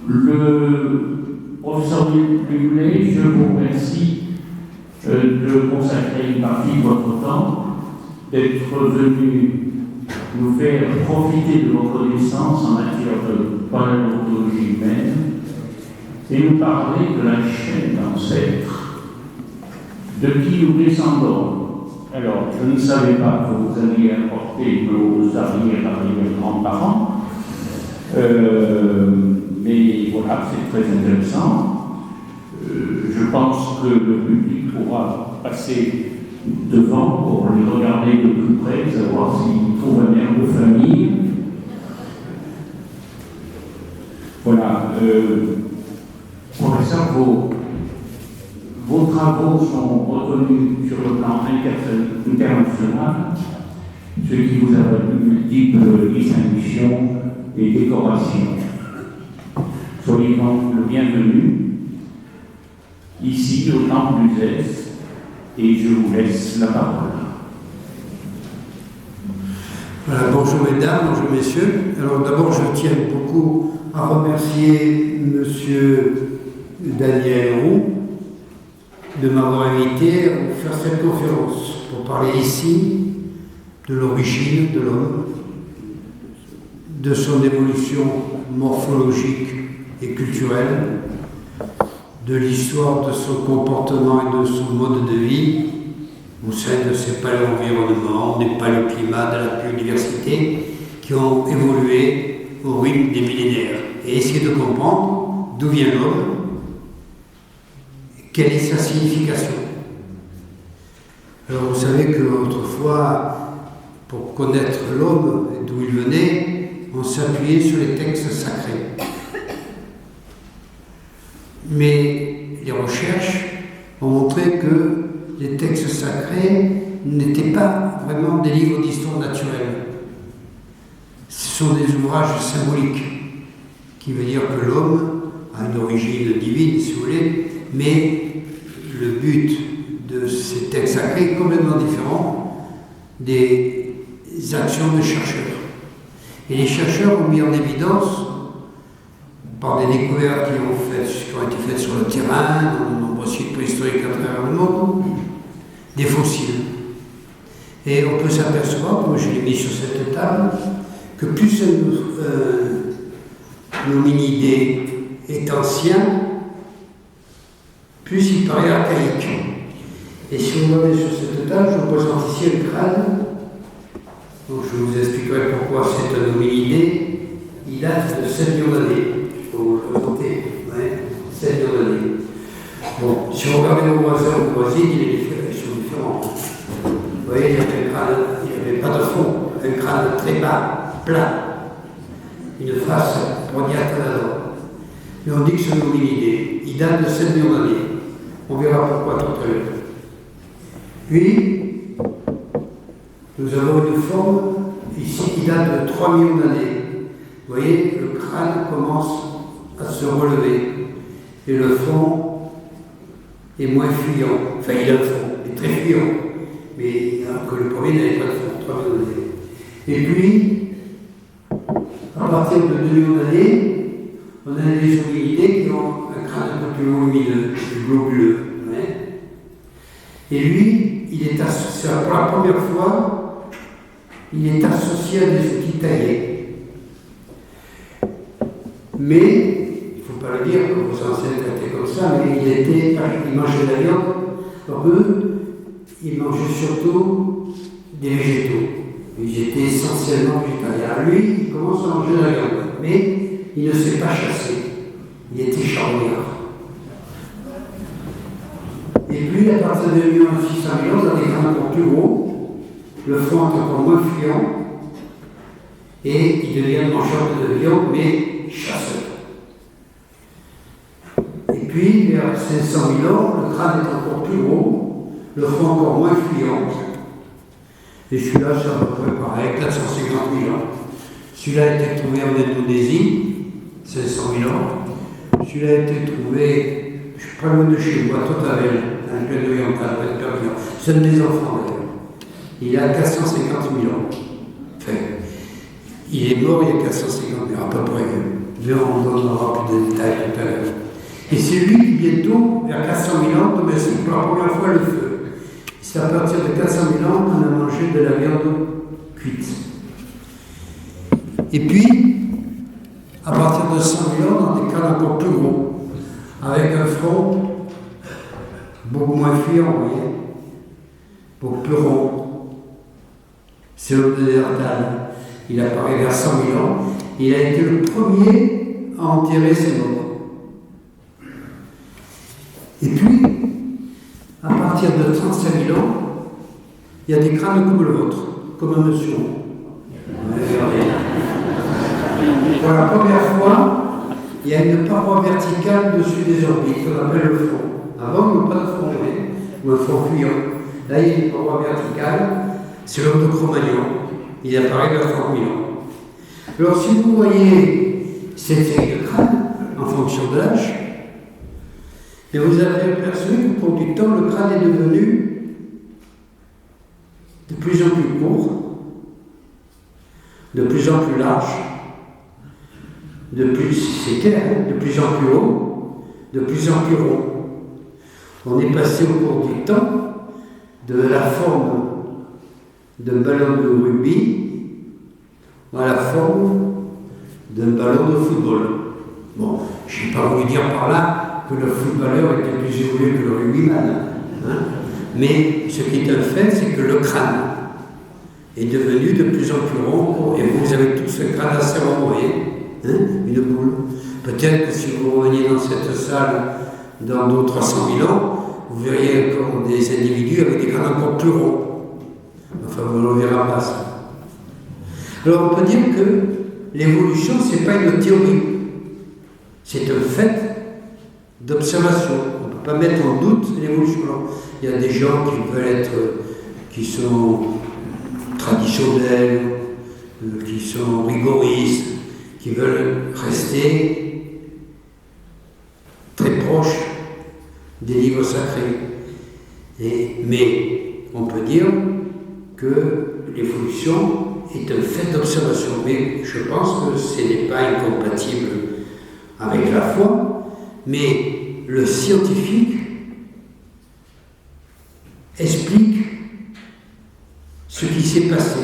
Le professeur Lulet, je vous remercie de consacrer une partie de votre temps, d'être venu nous faire profiter de vos connaissances en matière de paléontologie humaine et nous parler de la chaîne d'ancêtres de qui nous descendons. Alors, je ne savais pas que vous alliez apporter nos arrière-grands-parents, mais voilà, c'est très intéressant. Je pense que le public pourra passer devant pour les regarder de plus près, savoir s'ils trouvent un air de famille. Voilà. Professeur, vos travaux sont reconnus sur le plan international, ce qui vous a valu multiples distinctions et décorations. Soyez donc le bienvenu ici au Temple d'Uzès, et je vous laisse la parole. Voilà, bonjour mesdames, bonjour messieurs. Alors d'abord, je tiens beaucoup à remercier monsieur Daniel Roux de m'avoir invité à vous faire cette conférence pour parler ici de l'origine de l'homme, de son évolution morphologique et culturelle, de l'histoire de son comportement et de son mode de vie au sein de ces paléo-environnements, des paléoclimats, de la biodiversité qui ont évolué au rythme des millénaires, et essayer de comprendre d'où vient l'homme, quelle est sa signification. Alors vous savez qu'autrefois, pour connaître l'homme et d'où il venait, on s'appuyait sur les textes sacrés. Mais les recherches ont montré que les textes sacrés n'étaient pas vraiment des livres d'histoire naturelle. Ce sont des ouvrages symboliques, qui veut dire que l'homme a une origine divine, si vous voulez, mais le but de ces textes sacrés est complètement différent des actions des chercheurs. Et les chercheurs ont mis en évidence, par des découvertes qui ont été faites sur le terrain, dans de nombreux sites préhistoriques à travers le monde, des fossiles. Et on peut s'apercevoir, comme je l'ai mis sur cette table, que plus un hominidé est ancien, plus il paraît archaïque. Et si vous regardez sur cette table, je vous présente ici le crâne. Donc je vous expliquerai pourquoi c'est un hominidé. Il date de 7 millions d'années. Je peux vous le présenter. Ouais, 7 millions d'années. Bon, si vous regardez vos voisins ou voisines, ils sont différents. Vous voyez, il n'y avait pas de fond, un crâne très bas, plat, une face droite à l'avant. Mais on dit que c'est un hominidé. Il date de 7 millions d'années. On verra pourquoi tout à l'heure. Puis, nous avons une forme ici qui date de 3 millions d'années. Vous voyez, le crâne commence à se relever et le front est moins fuyant. Enfin, il a un front, il est très fuyant, mais que le premier n'avait pas de front, 3 millions d'années. Et puis, à partir de 2 millions d'années, on a des hominidés qui ont un crâne un peu plus volumineux, plus globuleux. Ouais. Et lui, il est associé, pour la première fois, il est associé à des outils taillés. Mais, il ne faut pas le dire, comme vos ancêtres étaient comme ça, mais il mangeait de la viande. Alors eux, ils mangeaient surtout des végétaux. Ils étaient essentiellement végétariens. Lui, il commence à manger de la viande, mais il ne s'est pas chassé. Il était charognard. Et puis, à partir de 1600 000 ans, on a des crânes encore plus gros, le front est encore moins fuyant, et il devient mangeur de viande, mais chasseur. Et puis, vers 500 000 ans, le crâne est encore plus gros, le front encore moins fuyant, et celui-là, c'est à peu près pareil, 450 000 ans. Celui-là a été trouvé en Indonésie, 500 000 ans. Celui-là a été trouvé, je suis pas loin de chez moi, à Totavel, un club de Yantal, c'est un de mes enfants d'ailleurs. Il a 450 000 ans. Enfin, il est mort il y a 450 000 ans, à peu près. Mais on donnera plus de détails tout à l'heure. Et c'est lui qui, bientôt, vers 400 000 ans, domestique pour la première fois le feu. C'est à partir de 400 000 ans qu'on a mangé de la viande cuite. Et puis, à partir de 100 000 ans, dans des crânes encore plus gros, avec un front beaucoup moins fuyant, vous voyez, beaucoup plus rond. C'est l'homme de Néandertal. Il apparaît vers 100 000 ans. Il a été le premier à enterrer ses morts. Et puis, à partir de 35 000 ans, il y a des crânes comme le vôtre, comme un monsieur. Regardez. Pour la première fois, il y a une paroi verticale au-dessus des orbites qu'on appelle le front. Avant, il n'y a pas de front levé, ou un front fuyant. Là, il y a une paroi verticale, c'est l'homme de Cro-Magnon. Il apparaît vers 30 000 ans. Alors, si vous voyez cette série de crânes, en fonction de l'âge, et vous avez aperçu qu'au cours du temps, le crâne est devenu de plus en plus court, de plus en plus large, de plus en plus haut, de plus en plus rond. On est passé au cours du temps de la forme d'un ballon de rugby à la forme d'un ballon de football. Bon, je n'ai pas voulu dire par là que le footballeur était plus évolué que le rugbyman. Hein, mais ce qui est un fait, c'est que le crâne est devenu de plus en plus rond. Et vous avez tous ce crâne assez rond, vous voyez, hein, une boule. Peut-être que si vous reveniez dans cette salle dans 200 ou 300 000 ans, vous verriez encore des individus avec des crânes encore plus ronds. Enfin, vous ne le verrez pas, ça. Alors, on peut dire que l'évolution, ce n'est pas une théorie. C'est un fait d'observation. On ne peut pas mettre en doute l'évolution. Il y a des gens qui sont traditionnels, qui sont rigoristes, qui veulent rester très proches des livres sacrés. Mais on peut dire que l'évolution est un fait d'observation. Mais je pense que ce n'est pas incompatible avec la foi, mais le scientifique explique ce qui s'est passé.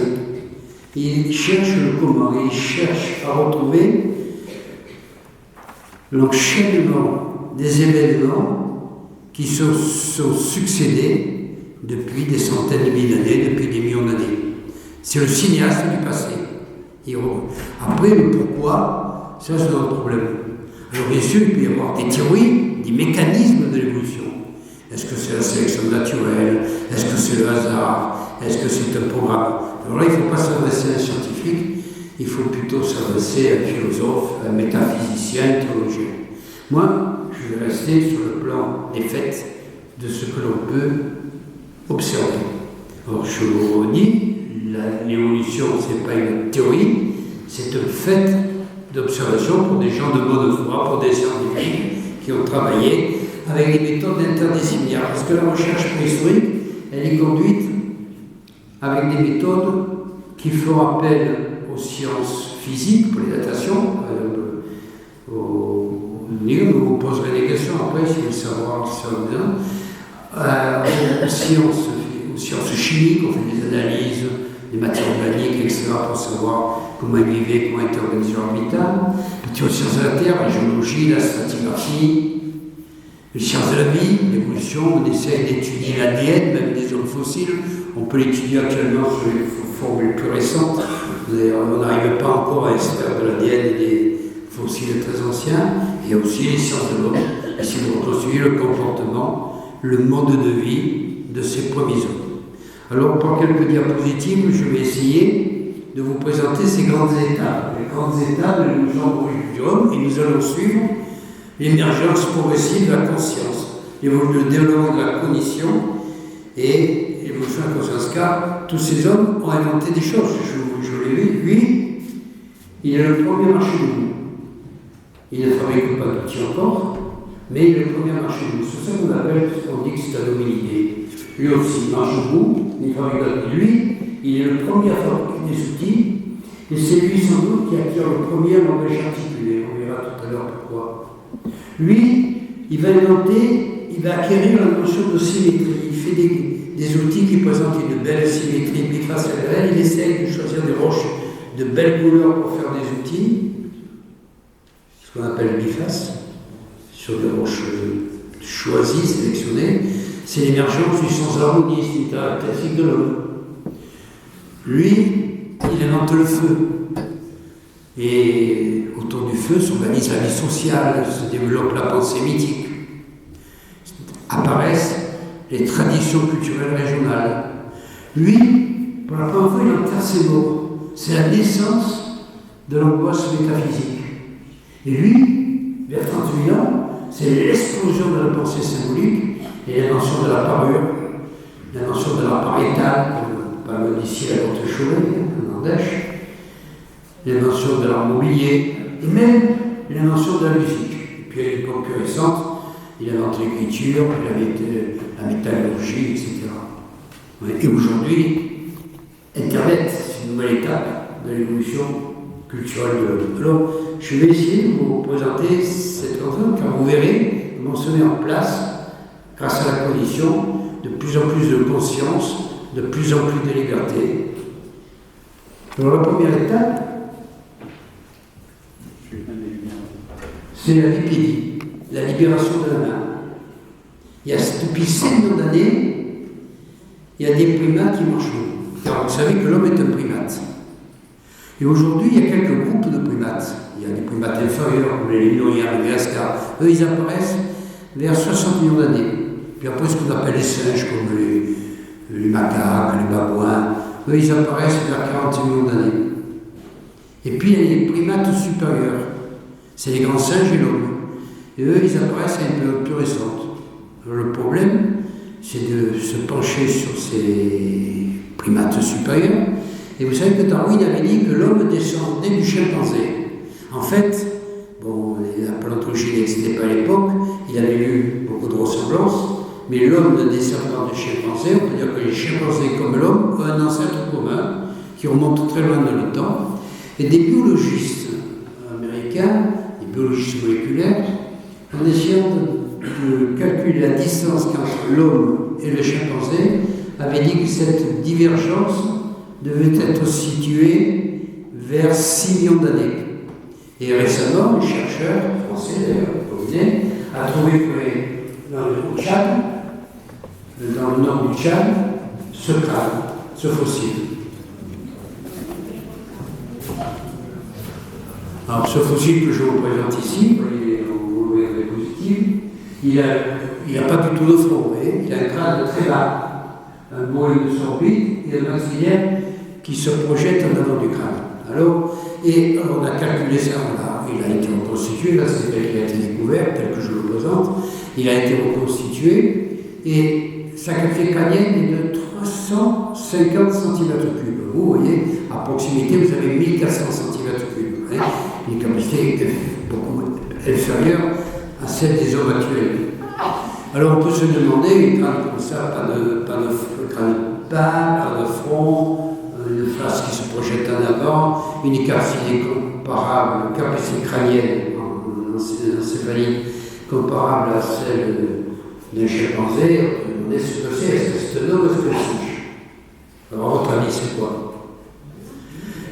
Il cherche le comment, il cherche à retrouver l'enchaînement des événements qui se sont succédés depuis des centaines de milliers d'années, depuis des millions d'années. C'est le cinéaste du passé. Après, le pourquoi, ça c'est un problème. Alors bien sûr, il peut y avoir des théories, des mécanismes de l'évolution. Est-ce que c'est la sélection naturelle? Est-ce que c'est le hasard? Est-ce que c'est un programme? Alors là, il ne faut pas s'adresser à un scientifique, il faut plutôt s'adresser à un philosophe, à un métaphysicien, un théologien. Moi, je vais rester sur le plan des faits, de ce que l'on peut observer. Alors, je vous redis, l'évolution, ce n'est pas une théorie, c'est un fait d'observation pour des gens de bonne foi, pour des scientifiques qui ont travaillé avec des méthodes interdisciplinaires. Parce que la recherche préhistorique, elle est conduite avec des méthodes qui font appel aux sciences physiques, pour les datations. Vous vous poserez des questions après si vous voulez savoir si ça va bien. Aux sciences chimiques, on fait des analyses des matières organiques, etc., pour savoir comment elles vivaient, comment était organisé l'orbital. Puis aux sciences de la Terre, la géologie, la stratigraphie, les sciences de la vie, l'évolution, on essaie d'étudier l'ADN, même des hommes fossiles. On peut l'étudier actuellement sur les formules plus récentes. On n'arrive pas encore à extraire de l'ADN des fossiles très anciens. Il y a aussi les sciences de l'homme, essayer de reconstruire le comportement, le mode de vie de ces premiers hommes. Alors, par quelques diapositives, je vais essayer de vous présenter ces grandes étapes. Les grandes étapes de l'évolution du homme, et nous allons suivre l'émergence progressive de la conscience, le développement de la cognition et l'évolution de la conscience. Car tous ces hommes ont inventé des choses. Je l'ai vu, lui, il est le premier marché de nous. Il ne fabrique pas d'outils encore, mais il est le premier marché de nous. C'est ça qu'on appelle, on dit que c'est un hominidé. Lui aussi marche debout, il fabrique. Lui, il est le premier à fabriquer des outils Et c'est lui sans doute qui acquiert le premier langage articulé, on verra tout à l'heure pourquoi. Lui, il va acquérir la notion de symétrie. Il fait des outils qui présentent une belle symétrie bifacélienne. Il essaye de choisir des roches de belles couleurs pour faire des outils, ce qu'on appelle biface, sur des roches choisies, sélectionnées. C'est l'émergence du sens harmonisme caractéristique de l'homme. Lui, il invente le feu. Et autour du feu s'organise la vie sociale, se développe la pensée mythique. Apparaissent les traditions culturelles régionales. Lui, pour la première fois, il enterre ses morts. C'est la naissance de l'angoisse métaphysique. Et lui, vers 38 ans, c'est l'explosion de la pensée symbolique et l'invention de la parure, l'invention de la pariétale, comme parle ici à Haute-Chauvet, en Ardèche, l'invention de l'art mobilier, et même l'invention de la musique. Et puis à l'époque plus récente, il invente l'écriture, la métallurgie, etc. Et aujourd'hui, Internet, c'est une nouvelle étape de l'évolution culturelle de l'homme. Alors, je vais essayer de vous présenter cette ensemble, car vous verrez comment se met en place, grâce à la condition, de plus en plus de conscience, de plus en plus de liberté. Alors, la première étape, c'est la lipédie, la libération de la main. Depuis 5 millions d'années, il y a des primates qui marchent mieux. Car vous savez que l'homme est un primate. Et aujourd'hui, il y a quelques groupes de primates. Il y a des primates inférieurs, comme les lémuriens, les Madagascar. Eux, ils apparaissent vers 60 millions d'années. Puis après, ce qu'on appelle les singes, comme les macaques, les babouins, eux, ils apparaissent vers 40 millions d'années. Et puis, il y a les primates supérieurs. C'est les grands singes et l'homme. Et eux, ils apparaissent à une période plus récente. Alors, le problème, c'est de se pencher sur ces primates supérieurs. Et vous savez que Darwin avait dit que l'homme descendait du chimpanzé. En fait, bon, la paléontologie n'existait pas à l'époque, il avait eu beaucoup de ressemblances, mais l'homme ne descend pas du chimpanzé. On peut dire que les chimpanzés comme l'homme ont un ancêtre commun qui remonte très loin dans le temps. Et des biologistes américains, des biologistes moléculaires, en essayant de calculer la distance entre l'homme et le chimpanzé, avaient dit que cette divergence devait être située vers 6 millions d'années. Et récemment, les chercheurs français, d'ailleurs, a trouvé que dans le Tchad, dans le nord du Tchad, ce crâne, ce fossile. Alors, ce fossile que je vous présente ici, vous voyez au diapositive, il n'a pas du tout de front, vous voyez, il a un crâne très bas, un boyau de sorbite et un maxillaire qui se projette en avant du crâne. Alors, on a calculé ça, il a été reconstitué, là c'est tel qu'il a été découvert, tel que je le présente, il a été reconstitué, et sa cavité crânienne est de 350 cm3. Vous voyez, à proximité, vous avez 1400 cm3. Hein, une capacité beaucoup inférieure à celle des hommes actuels. Alors on peut se demander, une crâne comme ça, pas de crâne pas de front, une face qui se projette en avant, une capacité comparable, capacité crânienne encéphalique comparable à celle d'un chimpanzé. On peut demander ce que c'est, est-ce que c'est un homme ou est-ce que c'est un singe? Alors à votre avis, c'est quoi?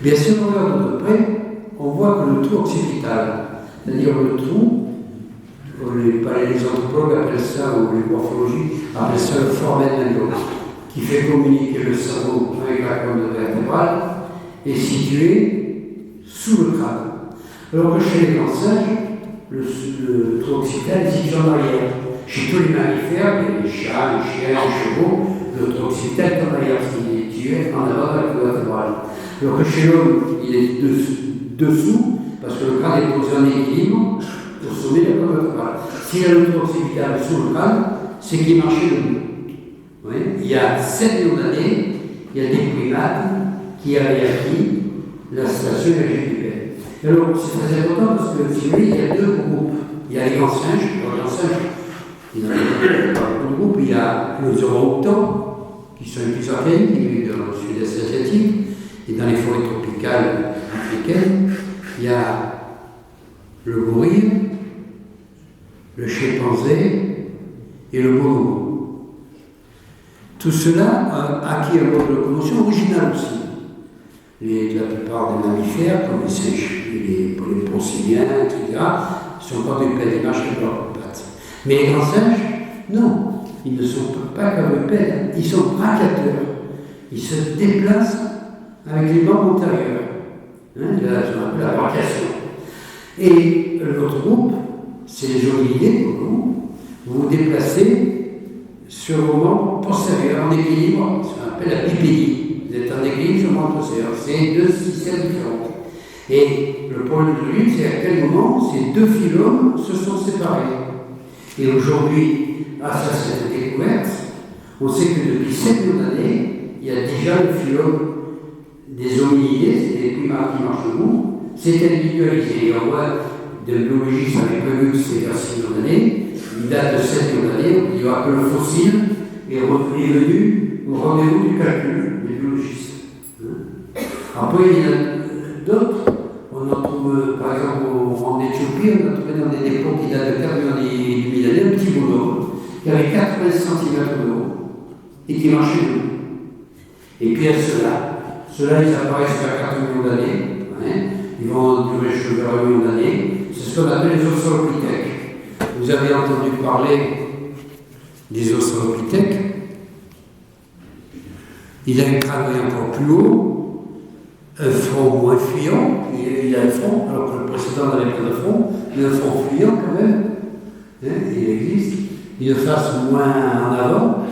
Bien sûr, on regarde de près, on voit que le trou occipital, c'est-à-dire le trou, les anthropologues appellent ça, ou les morphologies, appellent ça le foramen lingual, qui fait communiquer le cerveau avec la colonne vertébrale, est situé sous le crâne. Alors que chez les grands singes, le trou occipital est situé en arrière. Chez tous les mammifères, les chats, les chiens, les chevaux, le trou occipital est en arrière, il est situé en avant de la colonne vertébrale. Alors que chez l'homme, il est dessous, parce que le crâne est posé en équilibre au sommet de la colonne vertébrale. S'il a le trou occipital sous le crâne, c'est qu'il marchait debout. Oui. Il y a 7 millions d'années, il y a des primates qui avaient acquis la station énergétique du père. Alors, c'est très important parce que, si vous voulez, il y a deux groupes. Il y a les grands singes, il y en a beaucoup de groupes. Il y a les orang-outans, qui sont les plus archaïques, qui vivent dans le sud-est asiatique, et dans les forêts tropicales africaine, il y a le gorille, le chimpanzé et le bonobo. Tout cela a acquis un mode de locomotion original aussi. La plupart des mammifères, comme les singes, les porciniens, etc., sont quadrupèdes, ils marchent avec leurs pattes. Mais les grands singes, non, ils ne sont pas quadrupèdes, ils sont brachateurs. Ils se déplacent avec les membres antérieurs. La brachiation. Et l'autre groupe, c'est les hominidés, vous vous déplacez sur vos membres postérieurs en équilibre, ce qu'on appelle la bipédie. Vous êtes en équilibre sur le membre postérieur. C'est deux systèmes différents. Et le problème de l'île, c'est à quel moment ces deux phylums se sont séparés. Et aujourd'hui, grâce à cette découverte, on sait que depuis 7 millions d'années, il y a déjà le phylum des hominidés, c'est des primates qui marchent debout, c'est individualisé. Et on voit des biologistes avaient prévu que c'était vers 6 millions d'années, une date de 7 millions d'années, on dira que le fossile est venu au rendez-vous du calcul des biologistes. Après, il y en a d'autres, on en trouve, par exemple, en Éthiopie, on a trouvé dans des dépôts qui datent de 4 millions d'années un petit bonhomme qui avait 80 cm de haut et qui marchait debout. Et puis il y a ceux-là ils apparaissent à 4 millions d'années, ils vont durer vers 1 million d'années, c'est ce qu'on appelle les australopithèques. Vous avez entendu parler des australopithèques, il a un crâne encore plus haut, un front moins fuyant, il a un front, alors que le précédent n'avait pas de front, mais un front fuyant quand même, il existe, une face moins en avant.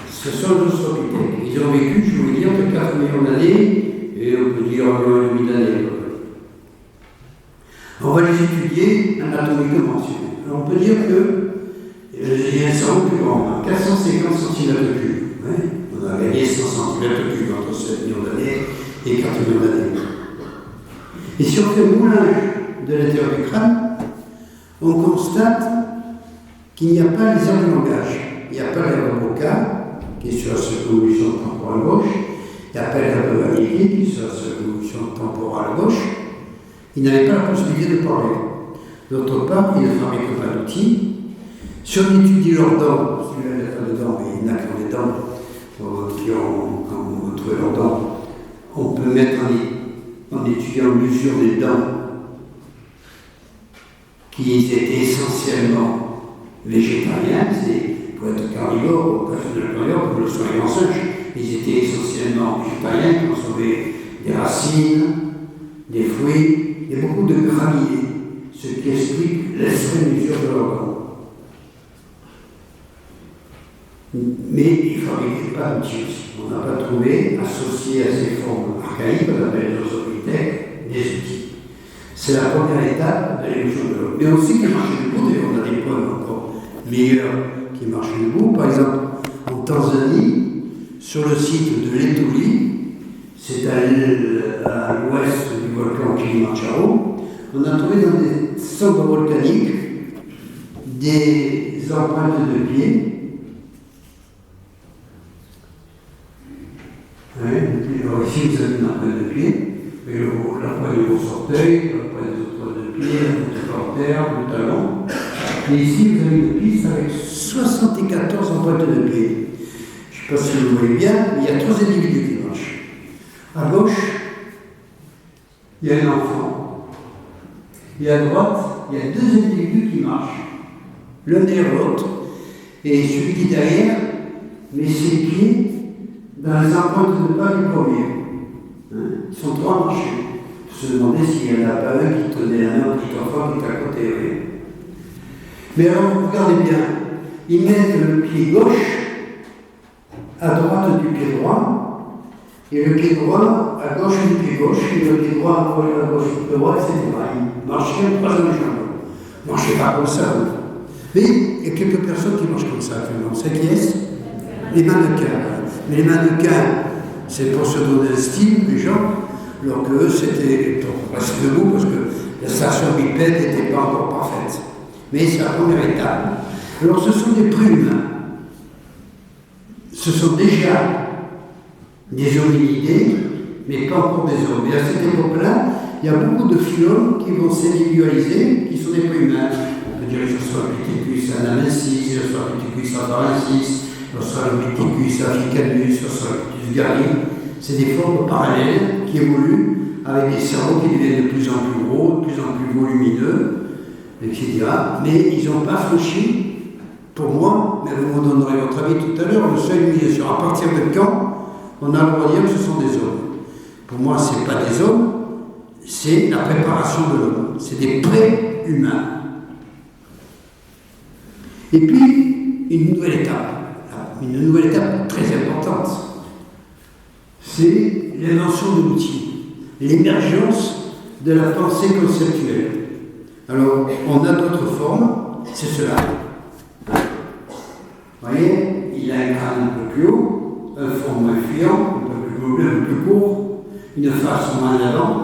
Ce sont les australopithèques. Ils ont vécu, je vous dire, de 4 millions d'années, et on peut dire 1,5 million d'années. On va les étudier anatomiquement. On peut dire qu'il y a un cerveau plus grand, 450 cm3. On a gagné 100 cm3 entre 7 millions d'années et 4 millions d'années. Et si on fait le moulage de l'intérieur du crâne, on constate qu'il n'y a pas les aires du langage. Il n'y a pas l'aire de Broca, qui est sur la circonvolution temporale gauche, il n'y a pas l'aire de Valérie, qui est sur la circonvolution temporale gauche. Il n'avait pas la possibilité de parler. D'autre part, il ne fabrique pas d'outils. Si on étudie leurs dents, celui-là n'a pas de dents, mais il n'a qu'un des dents, qui ont trouvé leurs dents, on peut mettre en étudiant l'usure des dents, qui étaient essentiellement végétariens, pour être carnivore, occasionnellement, comme le sont les grands singes, ils étaient essentiellement végétariens, qui consommaient des racines, des fruits, et beaucoup de graminées, ce qui explique l'extrême usure de leurs dents. Mais ils ne fabriquaient pas d'outils aussi. On n'a pas trouvé, associé à ces formes archaïques, qu'on appelle les australopithèques, des outils. C'est la première étape de l'évolution de l'homme. Mais aussi qu'ils marchaient debout, et on a des preuves encore meilleures qui marchaient debout. Par exemple, en Tanzanie, sur le site de l'Etoli, c'est à l'ouest du volcan Kilimanjaro, on a trouvé dans des cendres volcaniques des empreintes de pieds. Alors ici, vous avez une empreinte de pied, l'empreinte de vos orteils, l'empreinte des autres de pied, le terre, le talon. Et ici, vous avez une piste avec 74 empreintes de pied. Je ne sais pas si vous voyez bien, mais il y a 3 individus qui marchent. À gauche, il y a un enfant. Et à droite, il y a 2 individus qui marchent. L'un derrière l'autre. Et celui qui est derrière met ses pieds dans les empreintes de pas du premier. Ils sont 3 à marcher. Je se demandais s'il n'y en a pas un qui tenait un petit enfant qui est à côté. Oui. Mais alors, regardez bien. Ils mettent le pied gauche à droite du pied droit, et le pied droit à gauche du pied gauche, et le pied droit à gauche du pied droit, etc. Ils marchaient en 3 jambes. Ils ne marchaient pas comme ça. Mais il y a quelques personnes qui marchent comme ça actuellement. On sait qui est-ce? Les mannequins. Mais les mannequins, c'est pour se donner le style, les gens, alors qu'eux, c'était pour rester debout, parce que la station bipède n'était pas encore parfaite. Mais c'est la première étape. Alors, ce sont des prunes. Ce sont déjà des hominidés mais pas encore des hommes. Et à cette époque-là, il y a beaucoup de phylums qui vont s'individualiser, qui sont des primates. On peut dire que ce soit Pithecanthus anamensis, ce soit Pithecanthus afarensis, ce soit le Pithecanthus africanus, ce soit le Pithecanthus gari. C'est des formes parallèles qui évoluent avec des cerveaux qui deviennent de plus en plus gros, de plus en plus volumineux, etc. Mais ils n'ont pas franchi, pour moi, mais vous me donnerez votre avis tout à l'heure, le seuil d'humanisation. À partir de quand on a le droit de dire que ce sont des hommes? Pour moi, ce n'est pas des hommes, c'est la préparation de l'homme. C'est des pré-humains. Et puis, une nouvelle étape très importante, c'est l'invention de l'outil, l'émergence de la pensée conceptuelle. Alors, on a d'autres formes, c'est cela. Vous voyez, il a un crâne un peu plus haut, un front moins fuyant, un peu plus globule, un peu plus court, une face moins en avant.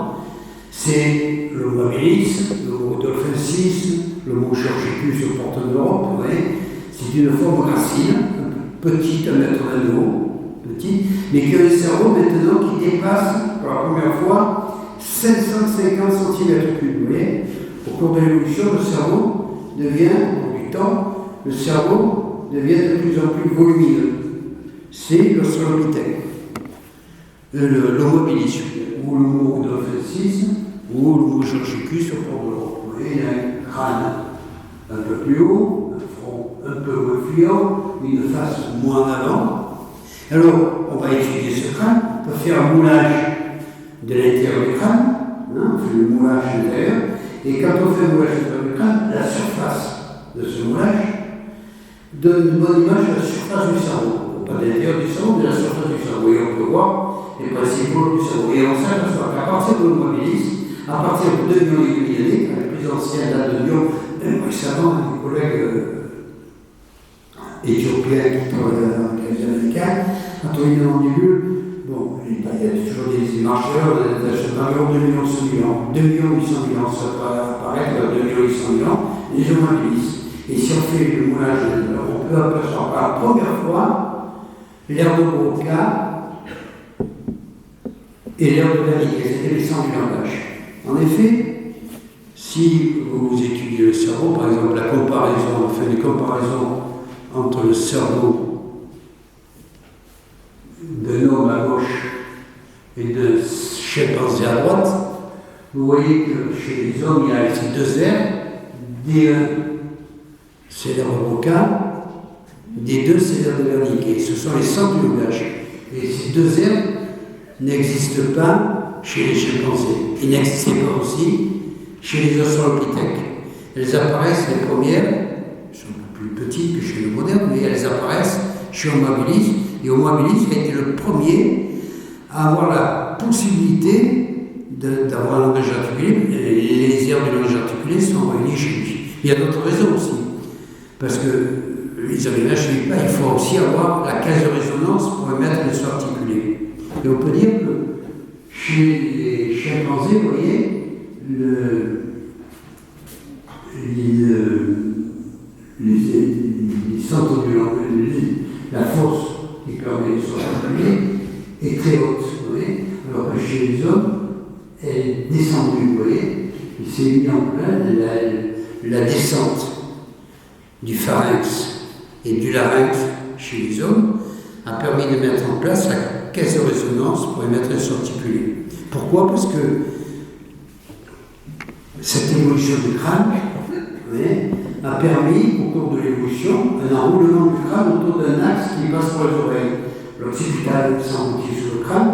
C'est le mot habilis, le mot dolphensis, le mot chirurgicus au porte d'Europe, vous voyez. C'est une forme gracile, petite, 1 mètre de haut, petite, mais qui a un cerveau maintenant qui dépasse, pour la première fois, 550 cm3, vous voyez. Au cours de l'évolution, le cerveau devient, au cours du temps, le cerveau devient de plus en plus volumineux. C'est l'australopithèque, l'homo habilis, ou le mot dolphensis, ou le mot chirurgicus au porte d'Europe. Vous voyez, il a un crâne un peu plus haut, un front un peu moins fuyant, une face moins en avant. Alors, on va étudier ce crâne, on peut faire un moulage de l'intérieur du crâne, hein, on fait le moulage intérieur, et quand on fait le moulage intérieur du crâne, la surface de ce moulage donne une bonne image de la surface du cerveau. Pas de l'intérieur du cerveau, mais de la surface du cerveau. Et on peut voir les principaux du cerveau. Et on s'aperçoit qu'à partir de l'homo habilis, à partir de 2 millions et demi d'années, la plus ancienne date de Lyon, même récemment, un collègue éthiopien qui travaille dans l'Académie américaine, a trouvé une mandibule. Bon, il y a toujours des marcheurs, d'environ 2 millions 100 000 ans. 2 800 000 ans, ça va apparaître, 2 800 000 ans, les homo habilis. Et si on fait le moulage, on peut apercevoir pour la première fois l'aire de Broca et l'aire de Wernicke, c'était les sangs du langage. En effet, si vous étudiez le cerveau, par exemple, la comparaison, on fait des comparaisons entre le cerveau d'un homme à gauche et de chimpanzé à droite, vous voyez que chez les hommes, il y a ces 2 aires, D1, c'est l'aire de Broca, D2, c'est l'aire de Wernicke. Ce sont les centres du langage. Et ces 2 aires n'existent pas chez les chimpanzés. Ils n'existaient pas aussi chez les australopithèques. Elles apparaissent, les premières, elles sont un peu plus petites que chez le moderne, mais elles apparaissent chez Homo habilis. Et Homo habilis a été le premier à avoir la possibilité d'avoir un langage articulé. Les aires du langage articulé sont réunies chez lui. Il y a d'autres raisons aussi. Parce que les aménages, je ne dis pas, il faut aussi avoir la case de résonance pour émettre le son articulé. Et on peut dire que chez les chimpanzés, vous voyez, les centres du langage, la force qui permet le son articulé est très haute, vous voyez, alors que chez les hommes, elle est descendue, vous voyez, il s'est mis en place la descente du pharynx et du larynx chez les hommes a permis de mettre en place la caisse de résonance pour émettre le son articulé. Pourquoi? Parce que cette évolution du crâne a permis, au cours de l'évolution, un enroulement du crâne autour d'un axe qui passe par les oreilles. L'occipital s'enroule sur le crâne,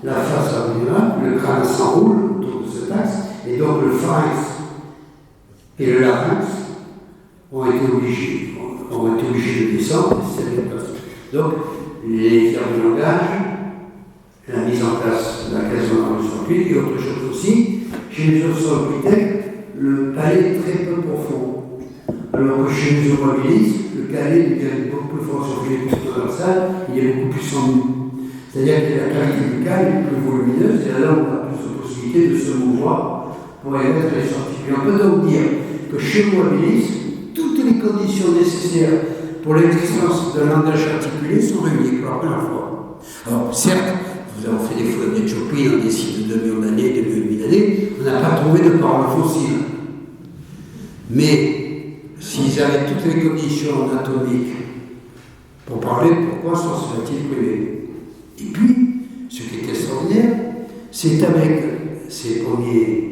la face abdominale, le crâne s'enroule autour de cet axe, et donc le pharynx et le larynx ont été obligés de descendre, et c'est bien passé. Donc, les aires de langage, la mise en place de la caisse de résonance et autre chose aussi, chez les australopithèques, le palais est très peu profond. Alors que chez les homo habilis, le palais devient beaucoup plus fort sur les plus dorsales, il est beaucoup plus tendu. C'est-à-dire que la cavité buccale est plus volumineuse, et là on a plus de possibilités de se mouvoir pour émettre les articules. On peut donc dire que chez l'homo habilis, toutes les conditions nécessaires pour l'existence d'un langage articulé sont réunies pour la première fois. Alors, certes, nous avons fait des fouilles en Éthiopie dans des sites de 2 millions d'années, 2 millions et demi d'années, on n'a pas trouvé de paroles fossiles. Mais s'ils avaient toutes les conditions anatomiques pour parler, pourquoi s'en serait-il privé? Et puis, ce qui est extraordinaire, c'est avec ces premiers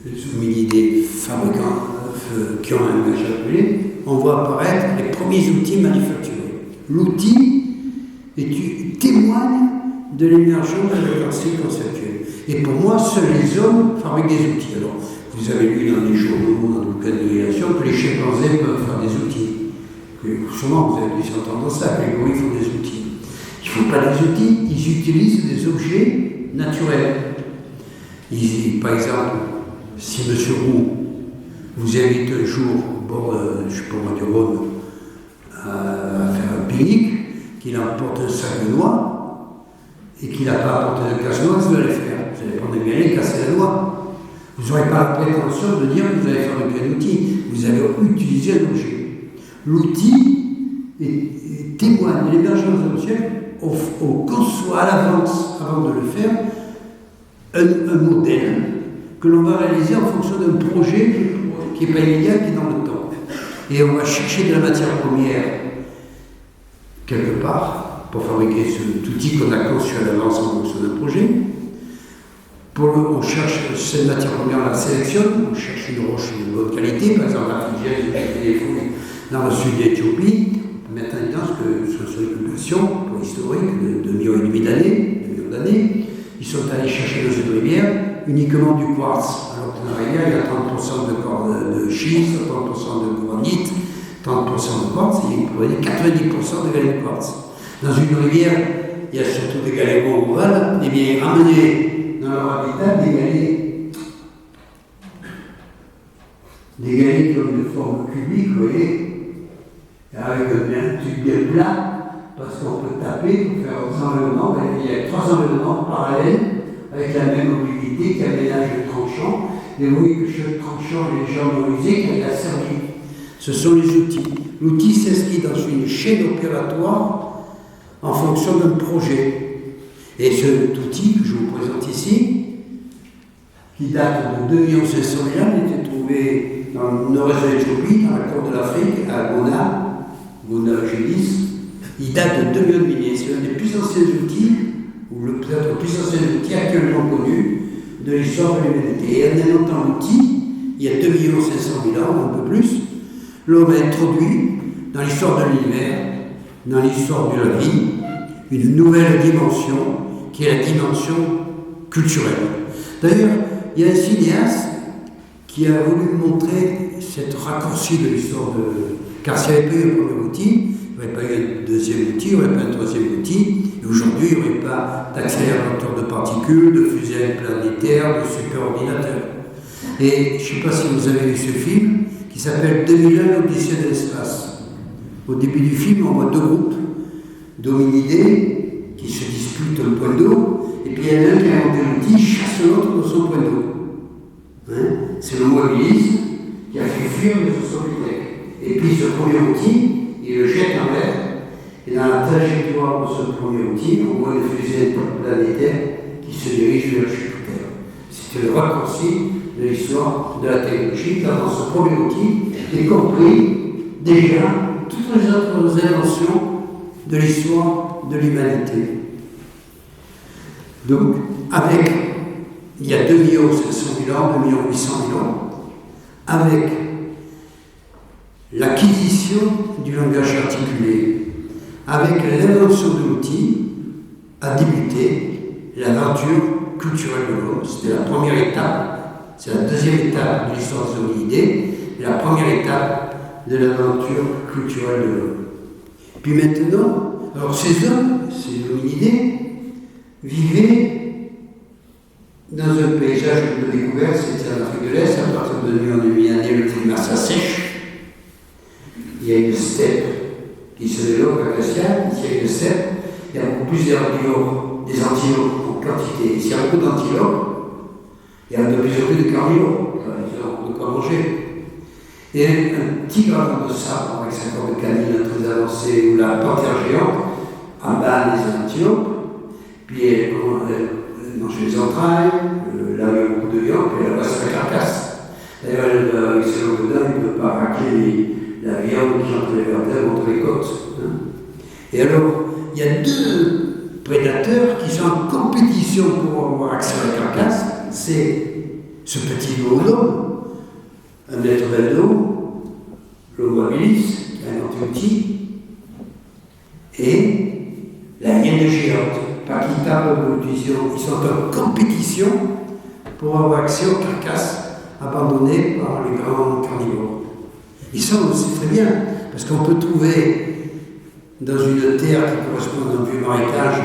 hominidés fabricants qui ont un langage appelé, on voit apparaître les premiers outils manufacturés. L'outil témoigne de l'émergence de la pensée conceptuelle. Et pour moi, seuls les hommes fabriquent des outils. Alors, vous avez lu dans les journaux, dans le bouquin de révélation, que les chimpanzés peuvent faire des outils. Souvent, vous avez dû entendre ça, que les gorilles font des outils. Ils ne font pas des outils, ils utilisent des objets naturels. Par exemple, si M. Roux vous invite un jour au bord, je ne sais pas, du Rhône, à faire un pique-nique, qu'il emporte un sac de noix, et qu'il n'a pas apporté de casse-noix, vous allez faire. Vous allez prendre bien et casser la noix. Vous n'aurez pas la prétention de dire que vous allez fabriquer un outil. Vous allez utiliser un objet. L'outil témoigne de l'émergence de l'objet. On conçoit à l'avance, avant de le faire, un modèle que l'on va réaliser en fonction d'un projet qui n'est pas immédiat, qui est dans le temps. Et on va chercher de la matière première quelque part pour fabriquer cet outil qu'on a conçu à l'avance en fonction d'un projet. On cherche cette matière première, on la sélectionne, on cherche une roche de bonne qualité, par exemple la Fidjienne, j'ai fait des fouilles dans le sud d'Éthiopie, maintenant en évidence que sur une population historique de 2 millions et demi d'années, ils sont allés chercher dans une rivière uniquement du quartz, alors que dans la rivière il y a 30% de schiste, 30% de granite, 30% de quartz, et il pourrait dire 90% de galets de quartz. Dans une rivière, il y a surtout des galets ovales, et bien ils ramenaient dans leur habitat des galets qui ont une forme cubique, vous voyez, avec un tube bien plat, parce qu'on peut taper pour faire des enlèvements. Il y a 3 enlèvements parallèles avec la même mobilité qui aménage le tranchant. Et vous voyez que chaque tranchant est légèrement usé quand il a servi. Ce sont les outils. L'outil s'inscrit dans une chaîne opératoire en fonction d'un projet. Et cet outil que je vous présente ici, qui date de 2 500 000 ans, il était trouvé dans le nord-est de l'Éthiopie, dans la côte de l'Afrique, à Gona Gélis. Il date de 2 millions de milliers. C'est l'un des plus anciens outils, ou peut-être le plus ancien outil actuellement connu de l'histoire de l'humanité. Et en inventant l'outil, il y a 2 500 000 ans, un peu plus, l'homme a introduit dans l'histoire de l'univers, dans l'histoire de la vie, une nouvelle dimension qui est la dimension culturelle. D'ailleurs, il y a un cinéaste qui a voulu montrer cette raccourci de l'histoire de... Car s'il n'y avait pas eu un premier outil, il n'y aurait pas eu un deuxième outil, il n'y aurait pas un troisième outil, et aujourd'hui, il n'y aurait pas d'accélérateur de particules, de fusée planétaire, de superordinateur. Et je ne sais pas si vous avez vu ce film, qui s'appelle 2001, l'Odyssée de l'espace. Au début du film, on voit 2 groupes d'hominidés qui se disputent un point d'eau, et puis il y en a un qui a inventé l'outil, chasse l'autre dans son point d'eau. Hein? C'est l'homo habilis qui a fait fuir les Australopithèques. Et puis ce premier outil, il le jette en l'air, et dans la trajectoire de ce premier outil, on voit une fusée planétaire qui se dirige vers Jupiter. C'était le raccourci de l'histoire de la technologie, car dans ce premier outil est compris déjà toutes les autres inventions de l'histoire de l'humanité. Donc, il y a 2 500 000 ans, 2 800 000 ans, avec l'acquisition du langage articulé, avec l'invention de l'outil, a débuté l'aventure culturelle de l'homme. C'était la première étape, c'est la deuxième étape de l'histoire des hominidés, et la première étape de l'aventure culturelle de l'homme. Puis maintenant, alors ces hommes, ces hominidés, vivaient dans un paysage de découverte, c'était en Afrique de l'Est, à partir de 2 millions d'années, le climat s'assèche. Il y a une steppe qui se développe à glaciale, il y a une steppe, il y a beaucoup plus d'herbivores, des antilopes en quantité. S'il y a beaucoup d'antilopes, il y a de plus en plus de carnivores, ils ont de quoi manger. Et un tigre avant de sabre, avec sa corde canine très avancée, ou la panthère géante, abat les antilopes, puis elle mange les entrailles, là il y a beaucoup de viande, puis elle reste la carcasse. D'ailleurs, avec ses langues dedans, il ne peut pas racler la viande qui est entre les vertèbres, entre les côtes. Hein. Et alors, il y a deux prédateurs qui sont en compétition pour avoir accès à la carcasse. C'est ce petit l'homme, un être d'eau, l'homo habilis, qui est un anti-outil, et la hyène géante, Paquita revolution. Ils sont en compétition pour avoir accès aux carcasses abandonnées par les grands carnivores. Ils sont aussi très bien, parce qu'on peut trouver dans une terre qui correspond à un vieux marécage,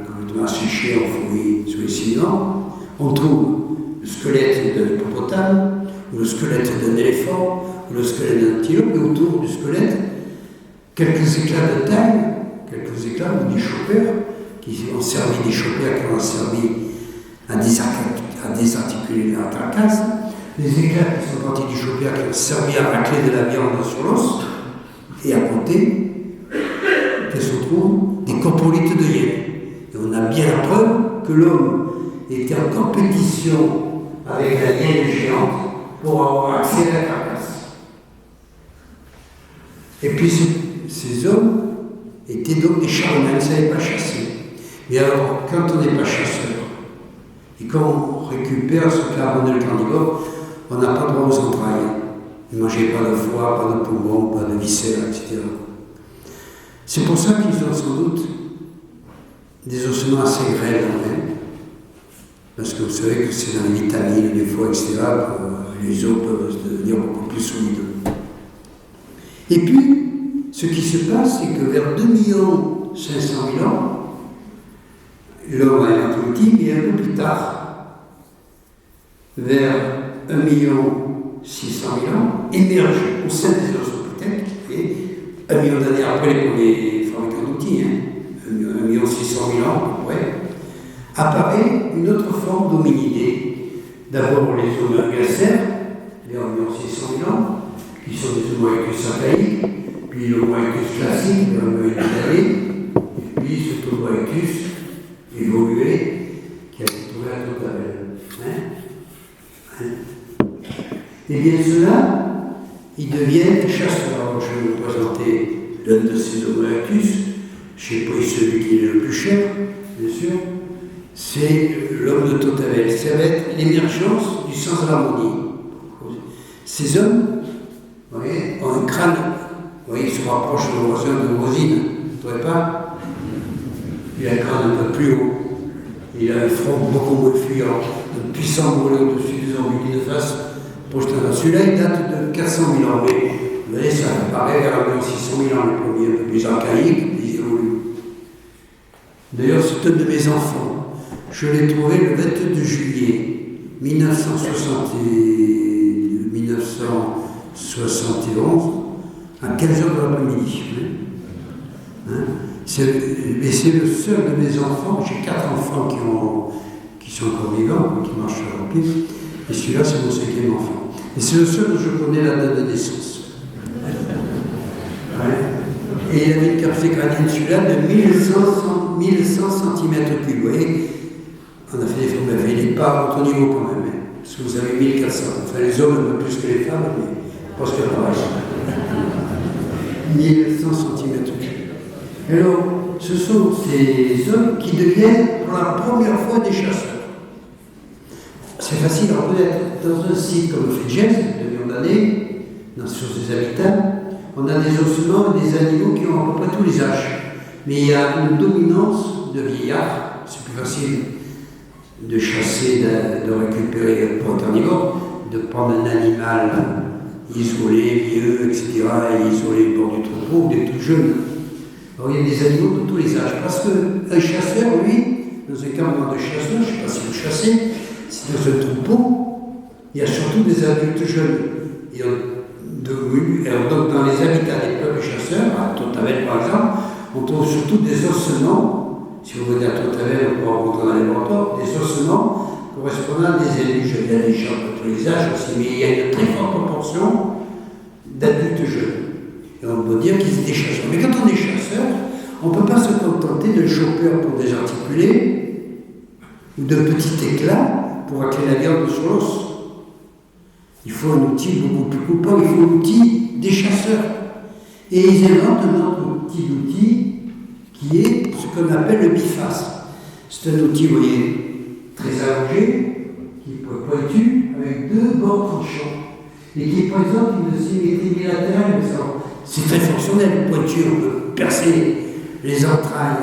complètement asséché, enfoui sous les ciments, on trouve le squelette d'un hippopotame, ou le squelette d'un éléphant, ou le squelette d'un antilope, et autour du squelette, quelques éclats de taille, quelques éclats ou des chopeurs, qui ont servi des chopeurs, qui ont servi à désarticuler la carcasse, les éclats qui sont partis du chopeur, qui ont servi à racler de la viande sur l'os, et à côté, qu'est-ce qu'on trouve? Des coprolites de hyène. Et on a bien la preuve que l'homme était en compétition avec la hyène géante pour avoir accès à la carcasse. Et puis ces hommes étaient donc des charmants, ils ne savaient pas chasser. Mais alors, quand on n'est pas chasseur, et quand on récupère ce qu'a abandonné le carnivore, on n'a pas droit aux entrailles. Ils ne mangeaient pas de foie, pas de poumons, pas de viscères, etc. C'est pour ça qu'ils ont sans doute des ossements assez grêles quand même. Parce que vous savez que c'est dans les vitamines, les foies, etc., que les os peuvent devenir beaucoup plus solides. Et puis, ce qui se passe, c'est que vers 2 500 000 ans, l'homme a un peu petit, mais un peu plus tard, vers 1 600 000 ans, émerge au sein des Australopithèques, et 1 million d'années après les premiers fabricants d'outils, 1 600 000 ans à peu près, apparaît une autre forme d'hominidés. D'abord les Homo ergaster, vers 1 600 000 ans, qui sont des Homo erectus archaïques, puis l'Homo erectus classique, vers 1 million d'années, et puis cet Homo erectus évolué, qui a été trouvé à Totavel. Et bien ceux-là, ils deviennent des chasseurs. Alors, je vais vous présenter l'un de ces Homo erectus. Je n'ai pas eu celui qui est le plus cher, bien sûr. C'est l'homme de Totavel. Ça va être l'émergence du sens de l'harmonie. Ces hommes, vous voyez, ont un crâne. Vous voyez, ils se rapprochent de voisin de Rosine. Vous ne trouvez pas? Il a un crâne un peu plus haut. Il a un front beaucoup moins fuyant, un puissant brûlé au-dessus des orbites de face. Celui-là, il date de 400 000 ans, mais vous voyez, ça paraît vers 600 000 ans, le premier, un peu plus archaïque, plus évolué. D'ailleurs, c'est un de mes enfants. Je l'ai trouvé le 22 juillet 1971, à 15h de l'après-midi. Mais c'est le seul de mes enfants, j'ai 4 enfants qui sont encore vivants, qui marchent sur leur pied. Et celui-là, c'est mon 5e enfant. Et c'est le seul dont je connais la date de naissance. Ouais. Et il avait une capacité crânienne, celui-là, de 1100 cm3. Vous voyez, on a fait des formes, il n'est pas à votre niveau quand même. Parce que vous avez 1400. Enfin, les hommes un peu plus que les femmes, mais parce que pareil. 1100 cm3. Alors, ce sont ces hommes qui deviennent pour la première fois des chasseurs. C'est facile à reconnaître. Dans un site comme Fidjez, de millions d'années, sur ses habitats, on a des ossements et des animaux qui ont à peu près tous les âges. Mais il y a une dominance de vieillards. C'est plus facile de chasser, de récupérer pour un carnivore, de prendre un animal isolé, vieux, etc., et isolé au bord du troupeau, des tout jeunes. Alors il y a des animaux de tous les âges. Parce qu'un chasseur, lui, dans un campement de chasseurs, je ne sais pas si vous chassez, c'est dans un troupeau, il y a surtout des adultes jeunes. Et donc dans les habitats des peuples chasseurs, à Totavel par exemple, on trouve surtout des ossements, si vous venez à Totavel, on peut rencontrer dans les laboratoires, des ossements correspondant à des élus jeunes. Il y a des gens de tous les âges aussi, mais il y a une très forte proportion d'adultes jeunes. Et on peut dire qu'ils étaient chasseurs. Mais quand on est chasseur, on ne peut pas se contenter de chopper pour désarticuler. ou d'un petit éclat pour racler la viande sur l'os. Il faut un outil beaucoup plus coupant, il faut l'outil des chasseurs. Et ils inventent un autre type d'outil qui est ce qu'on appelle le biface. C'est un outil, vous voyez, très allongé, qui est pointu, avec deux bords tranchants, et qui présente une symétrie bilatérale. C'est très fonctionnel, pointu, on peut percer les entrailles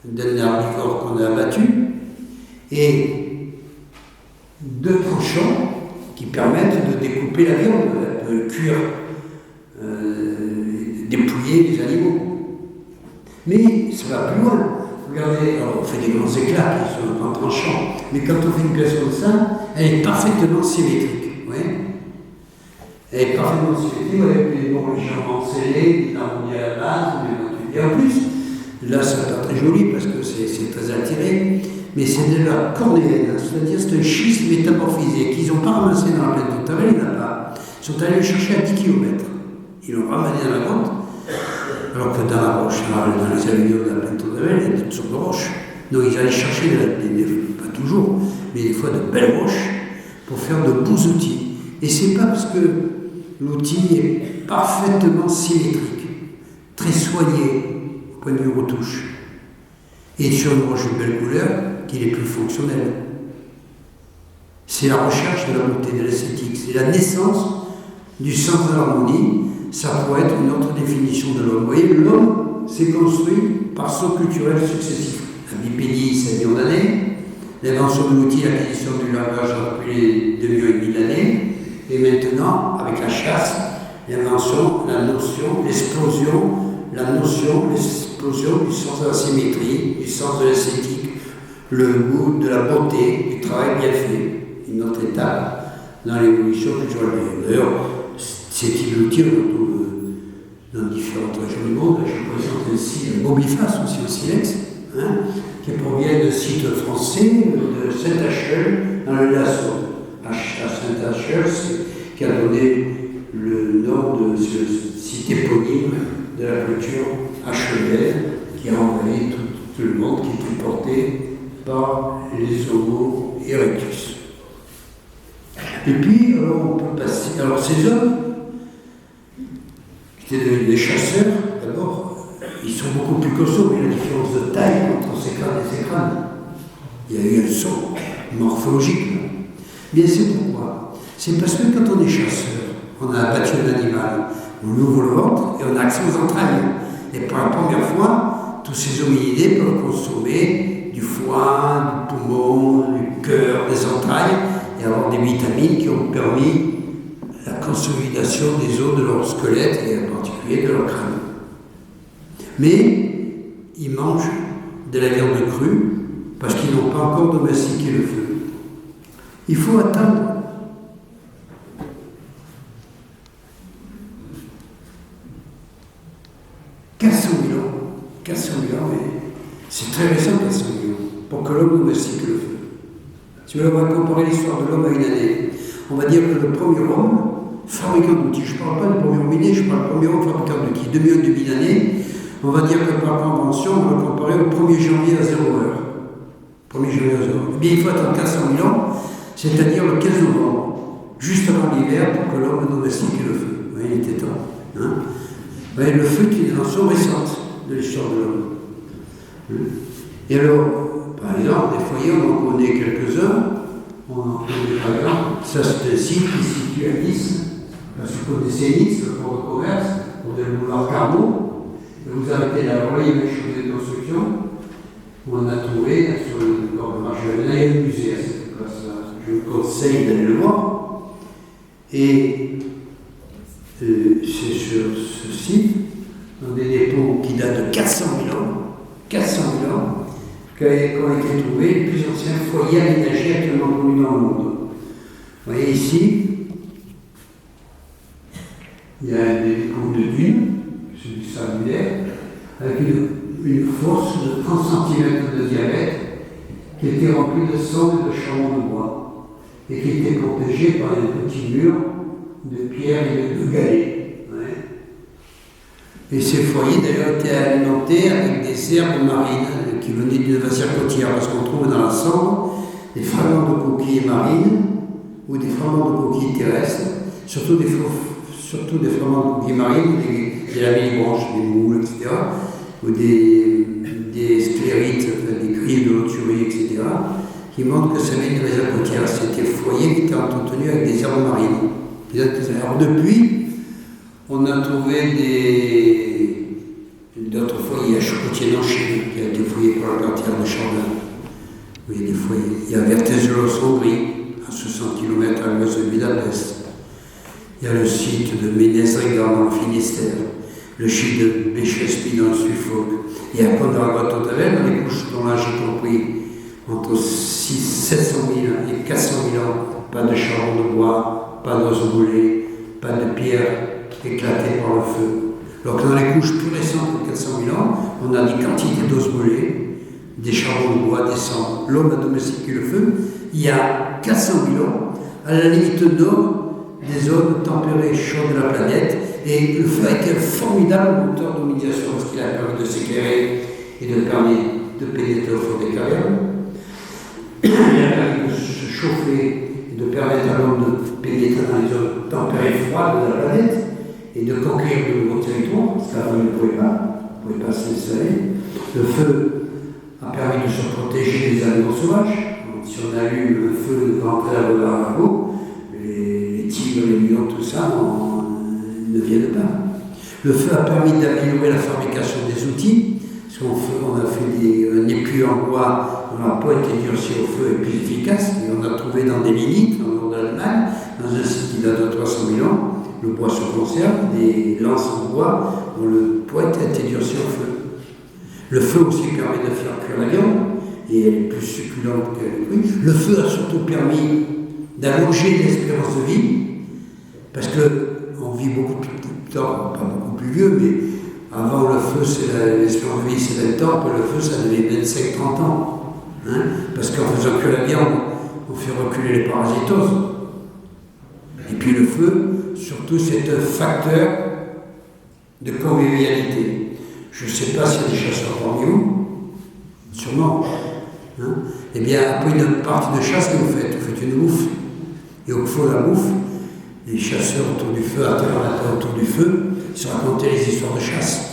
d'un herbivore qu'on a abattu, et deux tranchants qui permettent de découper la viande, de cuire, dépouiller les animaux. Mais ça va plus loin. Regardez, alors on fait des grands éclats qui sont en tranchant, mais quand on fait une pièce comme ça, elle est parfaitement symétrique. Ouais. Elle est parfaitement symétrique avec des bords légèrement scellés, des arrondis à la base, et en plus, là ça n'est pas très joli parce que c'est très attiré, mais c'est de la cornéenne, c'est-à-dire c'est un schiste métamorphisé qu'ils n'ont pas ramassé dans la plaine de Tavel, il n'y en a pas. Ils sont allés le chercher à 10 km. Ils l'ont ramené dans la grotte. Alors que dans la roche, dans les alluvions de la plaine de Tavel, il y a toutes sortes de roches. Donc ils allaient chercher, pas toujours, mais des fois de belles roches pour faire de beaux outils. Et c'est pas parce que l'outil est parfaitement symétrique, très soigné au point de vue retouche, et sur une roche de belle couleur qu'il est plus fonctionnel. C'est la recherche de la beauté, de l'esthétique, c'est la naissance du sens de l'harmonie. Ça pourrait être une autre définition de l'homme. Vous voyez, l'homme s'est construit par sauts culturels successifs. La bipédie, c'est millions d'années. L'invention de l'outil, l'acquisition du langage a pris 2,5 millions d'années. Et maintenant, avec la chasse, l'invention, la notion, l'explosion, l'explosion du sens de la symétrie, du sens de l'esthétique, le goût de la beauté, du travail bien fait. Une autre étape dans l'évolution culturelle. D'ailleurs, ces types d'outils, on retrouve dans différentes régions du monde. Je présente ici le Bobiface, aussi au silex, qui provient de sites français, de Saint-Achel, dans le Lasso. À Saint-Achel, qui a donné le nom de ce site éponyme de la culture achelienne, qui a envahi tout le monde, qui était porté par les Homo erectus. Et puis, alors, on peut passer. Alors, ces hommes, qui étaient devenus des chasseurs, d'abord, ils sont beaucoup plus costauds, mais la différence de taille entre ces crânes et ces crânes, il y a eu un saut morphologique. Bien, c'est pourquoi. C'est parce que quand on est chasseur, on a abattu un animal, on ouvre le ventre et on a accès aux entrailles. Et pour la première fois, tous ces hominidés peuvent consommer du foie, du poumon, du cœur, des entrailles, et avoir des vitamines qui ont permis la consolidation des os de leur squelette et en particulier de leur crâne. Mais ils mangent de la viande crue parce qu'ils n'ont pas encore domestiqué le feu. Il faut attendre « 400 000 ans, mais c'est très récent 400 000 ans, pour que l'homme domestique le feu. Si on va comparer l'histoire de l'homme à une année, on va dire que le premier homme, fabricant d'outils, je ne parle pas du premier hominide, je parle du premier homme fabricant d'outils, 2000 années, on va dire que par convention, on va comparer au 1er janvier à 0 heure. 1er janvier à 0 heure. Eh bien, il faut attendre 400 000 ans, c'est-à-dire le 15 novembre, juste avant l'hiver, pour que l'homme domestique le feu. Vous voyez, il était temps. Hein? Vous voyez, le feu qui est une invention récente de l'histoire de l'homme. Et alors, par exemple, des foyers, on en connaît quelques-uns. On en connaît par exemple, ça c'est un site qui se situe à Nice. Parce que vous connaissez Nice, le port de commerce, on est le boulevard Carnot. Et vous arrêtez là, vous voyez les chantiers de construction. On a trouvé, sur le bord de Marjolaine, il y a un musée à cette place-là. Je vous conseille d'aller le voir. Et c'est sur ce site, dans des dépôts qui datent de 400 000 ans, qui ont été trouvés les plus anciens foyers aménagés actuellement connus dans le monde. Vous voyez ici, il y a des dépôts de dunes, c'est du sabulaire, avec une fosse de 30 cm de diamètre qui était remplie de sang et de charbon de bois et qui était protégée par des petits murs de pierre et de galets. Ouais. Et ces foyers d'ailleurs étaient alimentés avec des herbes marines qui venaient d'une vasière côtière, parce qu'on trouve dans la cendre des fragments de coquilles marines ou des fragments de coquilles terrestres, surtout des fragments de coquilles marines, des lamellibranches, des moules, etc., ou des sclérites, des grilles de loturie, etc., qui montrent que ça vient d'une vasière côtière. C'était un foyer qui était entretenu avec des herbes marines. Alors depuis, on a trouvé d'autres foyers à Chocotienne en Chine, qui a été fouillé par la cartière de Chardin. Oui, il y a des foyers. Il y a Verteselos en Hongrie, à 60 km à l'ouest de Budapest. Il y a le site de Ménez-Régan dans le Finistère, le site de Béchespy dans le Suffolk. Et à Condorgato-Tavel, dans les couches dont là j'ai compris, entre 700 000 et 400 000 ans, pas de charbon de bois, pas d'os brûlés, pas de pierres éclatées par le feu. Alors que dans les couches plus récentes de 400 000 ans, on a des quantités d'os brûlés, des charbons de bois, des cendres. L'homme a domestiqué le feu il y a 400 000 ans, à la limite nord des zones tempérées chaudes de la planète. Et le feu a été un formidable moteur de médiation parce qu'il a permis de s'éclairer et de permettre de pénétrer au fond des cavernes. Il a permis de se chauffer et de permettre à l'homme de pénétrer dans les zones tempérées froides de la planète et de conquérir de nouveaux territoires, parce qu'avant il ne pouvait pas s'installer. Le feu a permis de se protéger des animaux sauvages. Donc, si on allume le feu de panthère ou d'arago, les tigres, les lions, tout ça, ne viennent pas. Le feu a permis d'améliorer la fabrication des outils, parce qu'on a fait un épuis en bois dont la pointe est durcie au feu et plus efficace, et on a trouvé dans des minites, en nord d'Allemagne, dans un site qui date de 300 000 ans, le bois se conserve, des lances en bois dont le pointe a été durcie au feu. Le feu aussi permet de faire cuire la viande, et elle est plus succulente que le fruit. Le feu a surtout permis d'allonger l'espérance de vie, parce qu'on vit beaucoup plus tard, pas beaucoup plus vieux, mais avant le feu, l'espérance de vie c'est 20 ans, puis le feu ça devait 25-30 ans. Hein, parce qu'en faisant cuire la viande, on fait reculer les parasitoses. Et puis le feu, surtout, c'est un facteur de convivialité. Je ne sais pas s'il y a des chasseurs parmi vous, sûrement. Hein? Eh bien, après une partie de chasse que vous faites une bouffe. Et au fond de la bouffe, les chasseurs autour du feu, autour du feu, se racontaient les histoires de chasse.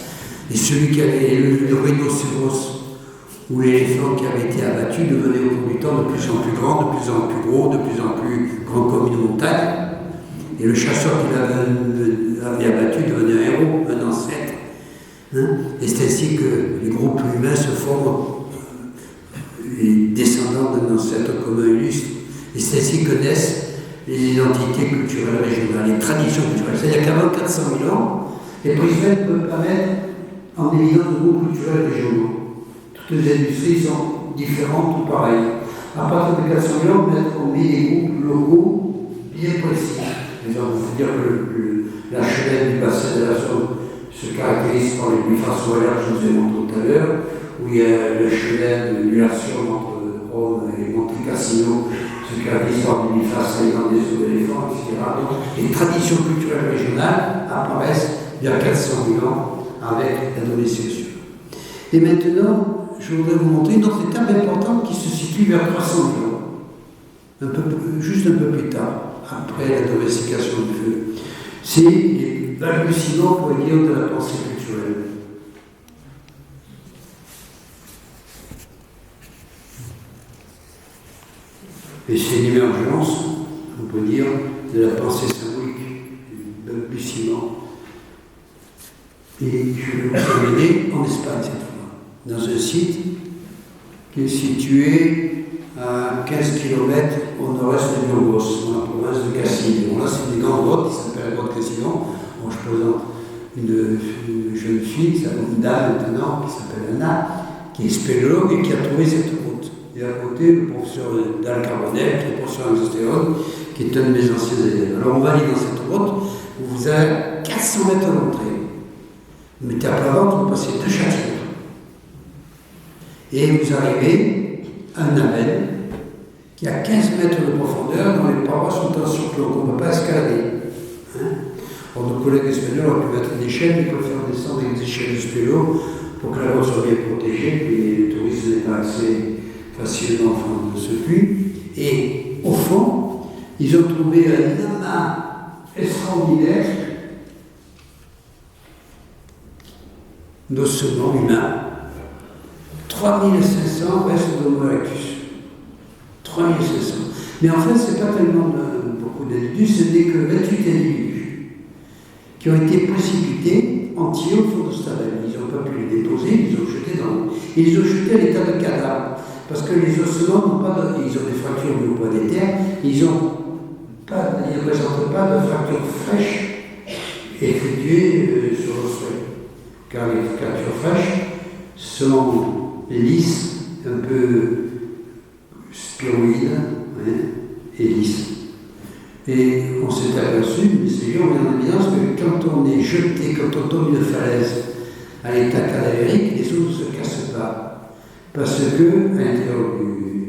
Et celui qui avait le rhinocéros ou l'éléphant qui avait été abattu devenait au cours du temps de plus en plus grand, de plus en plus gros, de plus en plus grand comme une montagne. Et le chasseur qui l'avait abattu devenait un héros, un ancêtre. Hein? Et c'est ainsi que les groupes humains se forment, les descendants d'un ancêtre commun illustre. Et c'est ainsi que naissent les identités culturelles régionales, les traditions culturelles. C'est-à-dire qu'avant 400 000 ans, les préhistoriens ne peuvent pas mettre en évidence de groupes culturels régionaux. Toutes les industries sont différentes ou pareilles. À partir de 400 000 ans, on met des groupes locaux bien précis. Par exemple, il faut dire que la chelette du bassin de la Somme se caractérise par les buffins solaires que je vous ai montré tout à l'heure, où il y a le chelette de l'Ulation entre Rome et Monte Cassino, se caractérise par des buffins saillants des os d'éléphants, etc. Donc, les traditions culturelles régionales apparaissent il y a 400 000 ans avec la domestication. Et maintenant, je voudrais vous montrer une autre étape importante qui se situe vers 300 000 ans, juste un peu plus tard, après la domestication du feu. C'est les balbutiements, pour dire, de la pensée culturelle. Et c'est l'émergence, on peut dire, de la pensée symbolique, du balbutiement. Et je vais vous amener en Espagne cette fois, dans un site qui est situé à 15 km au nord-est de Burgos, dans la province de Castille. Bon, là, c'est une grande grotte qui s'appelle la grotte Castillon. Bon, je présente une jeune fille, une dame maintenant, qui s'appelle Anna, qui est spéléologue et qui a trouvé cette grotte. Et à côté, le professeur Dal Carbonel, qui est professeur d'Angostéon, qui est un de mes anciens élèves. Alors, on va aller dans cette grotte où vous avez 400 mètres à l'entrée. Vous mettez à plat ventre, vous passez 2 châtiments. Et vous arrivez à un amen qui a 15 mètres de profondeur, dont les parois sont en surplomb, qu'on ne peut pas escalader. Hein? Or, nos collègues espagnols ont pu mettre une échelle, ils peuvent faire descendre avec des échelles de spélo pour que la grotte soit bien protégée, puis les touristes n'aient pas accès facilement au fond de ce puits. Et au fond, ils ont trouvé un amas extraordinaire d'ossements humains. 3500 restes d'Homo erectus. 3500. Mais en fait, ce n'est pas tellement beaucoup d'individus, ce n'est que 28 individus qui ont été précipités entiers au fond de ce tabel. Ils n'ont pas pu les déposer, ils les ont jetés dans l'eau. Ils les ont jetés à l'état de cadavre. Parce que les ossements n'ont pas de, ils ont des fractures au poids des terres, ils ne présentent pas de fractures fraîches effectuées sur l'os. Car les fractures fraîches sont lisses, un peu spiroïdes, et lisses. Et on s'est aperçu, mais c'est bien, on met en évidence que quand on est jeté, quand on tombe d'une falaise à l'état cadavérique, les os ne se cassent pas. Parce que, à l'intérieur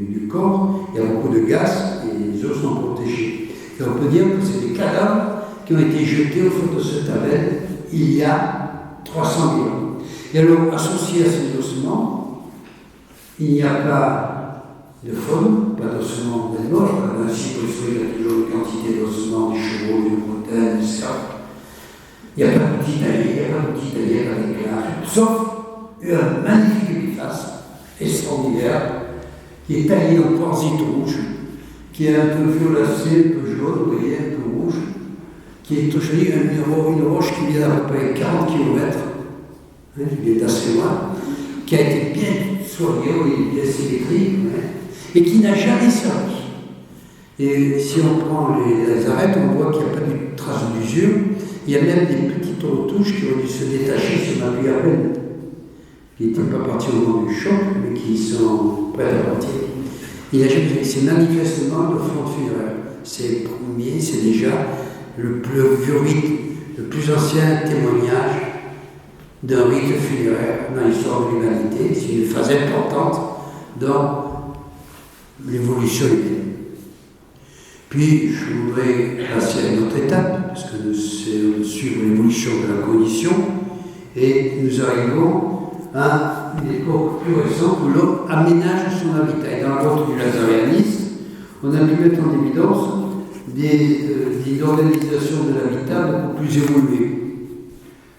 du corps, il y a beaucoup de gaz et les os sont protégés. Et on peut dire que c'est des cadavres qui ont été jetés au fond de ce tabel il y a 300 000 ans. Et alors, associé à ces ossements, il n'y a pas de faune, pas d'ossements d'animaux. Ainsi, il y a toujours une quantité d'ossements, des chevaux, des bretelles, des cerfs. Il n'y a pas d'outils taillés, il n'y a pas d'outils taillés avec des clans, sauf un magnifique épiphase extraordinaire, qui est taillé en quartzite rouge, qui est un peu violacé, un peu jaune, vous voyez, un peu rouge, qui est touché une roche qui vient d'à peu près 40 km, qui est assez loin, qui a été bien soignée, bien symétrique, et qui n'a jamais servi. Et si on prend les arêtes, on voit qu'il n'y a pas de trace d'usure. Il y a même des petites retouches qui ont dû se détacher sur ma à peine, qui n'étaient pas partis au moment du choc, mais qui sont prêts à partir. C'est manifestement le front funéraire. C'est le premier, c'est déjà le plus rite, le plus ancien témoignage d'un rite funéraire dans l'histoire de l'humanité. C'est une phase importante dans l'évolution humaine. Puis, je voudrais passer à une autre étape, parce que c'est suivre l'évolution de la cognition, et nous arrivons à une époque plus récente où l'homme aménage son habitat. Et dans la grotte du Lazaréanisme, on a pu mettre en évidence des organisations de l'habitat beaucoup plus évoluées.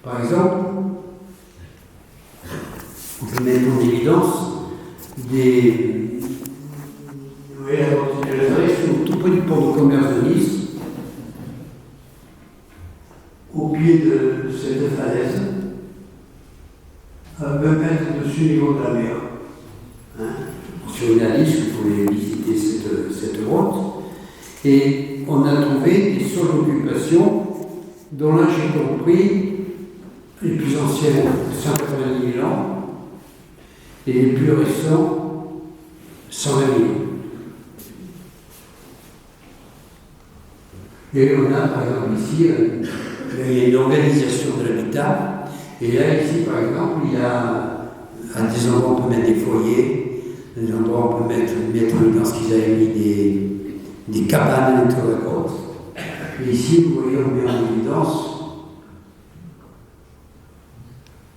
Par exemple, on peut mettre en évidence la grotte du Lazaréanisme, tout près du port de commerce de Nice, au pied de cette falaise, à 20 mètres au-dessus du niveau de la mer. Sur une analyse, vous pouvez visiter cette grotte. Et on a trouvé des sols d'occupation dont là j'ai compris les plus anciennes 190 000 ans et les plus récents 120 000 ans. Et on a par exemple ici, il y a une organisation de l'habitat. Et là, ici, par exemple, il y a à des endroits où on peut mettre des foyers, des endroits où on peut mettre dans ce qu'ils avaient mis des cabanes à l'intérieur de la grotte. Et ici, vous voyez, on met en évidence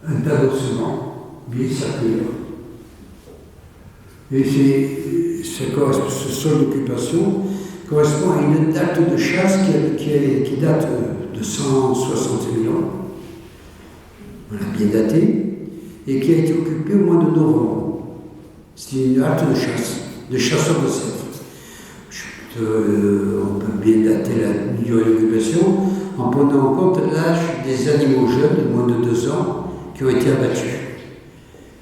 un tas d'ossements bien circulaires. Et ce sol d'occupation correspond à une date de chasse qui date de 160 000 ans. On l'a bien daté, et qui a été occupée au mois de novembre. C'est une halte de chasseurs de cerfs. On peut bien dater la durée d'occupation en prenant en compte l'âge des animaux jeunes de moins de 2 ans qui ont été abattus.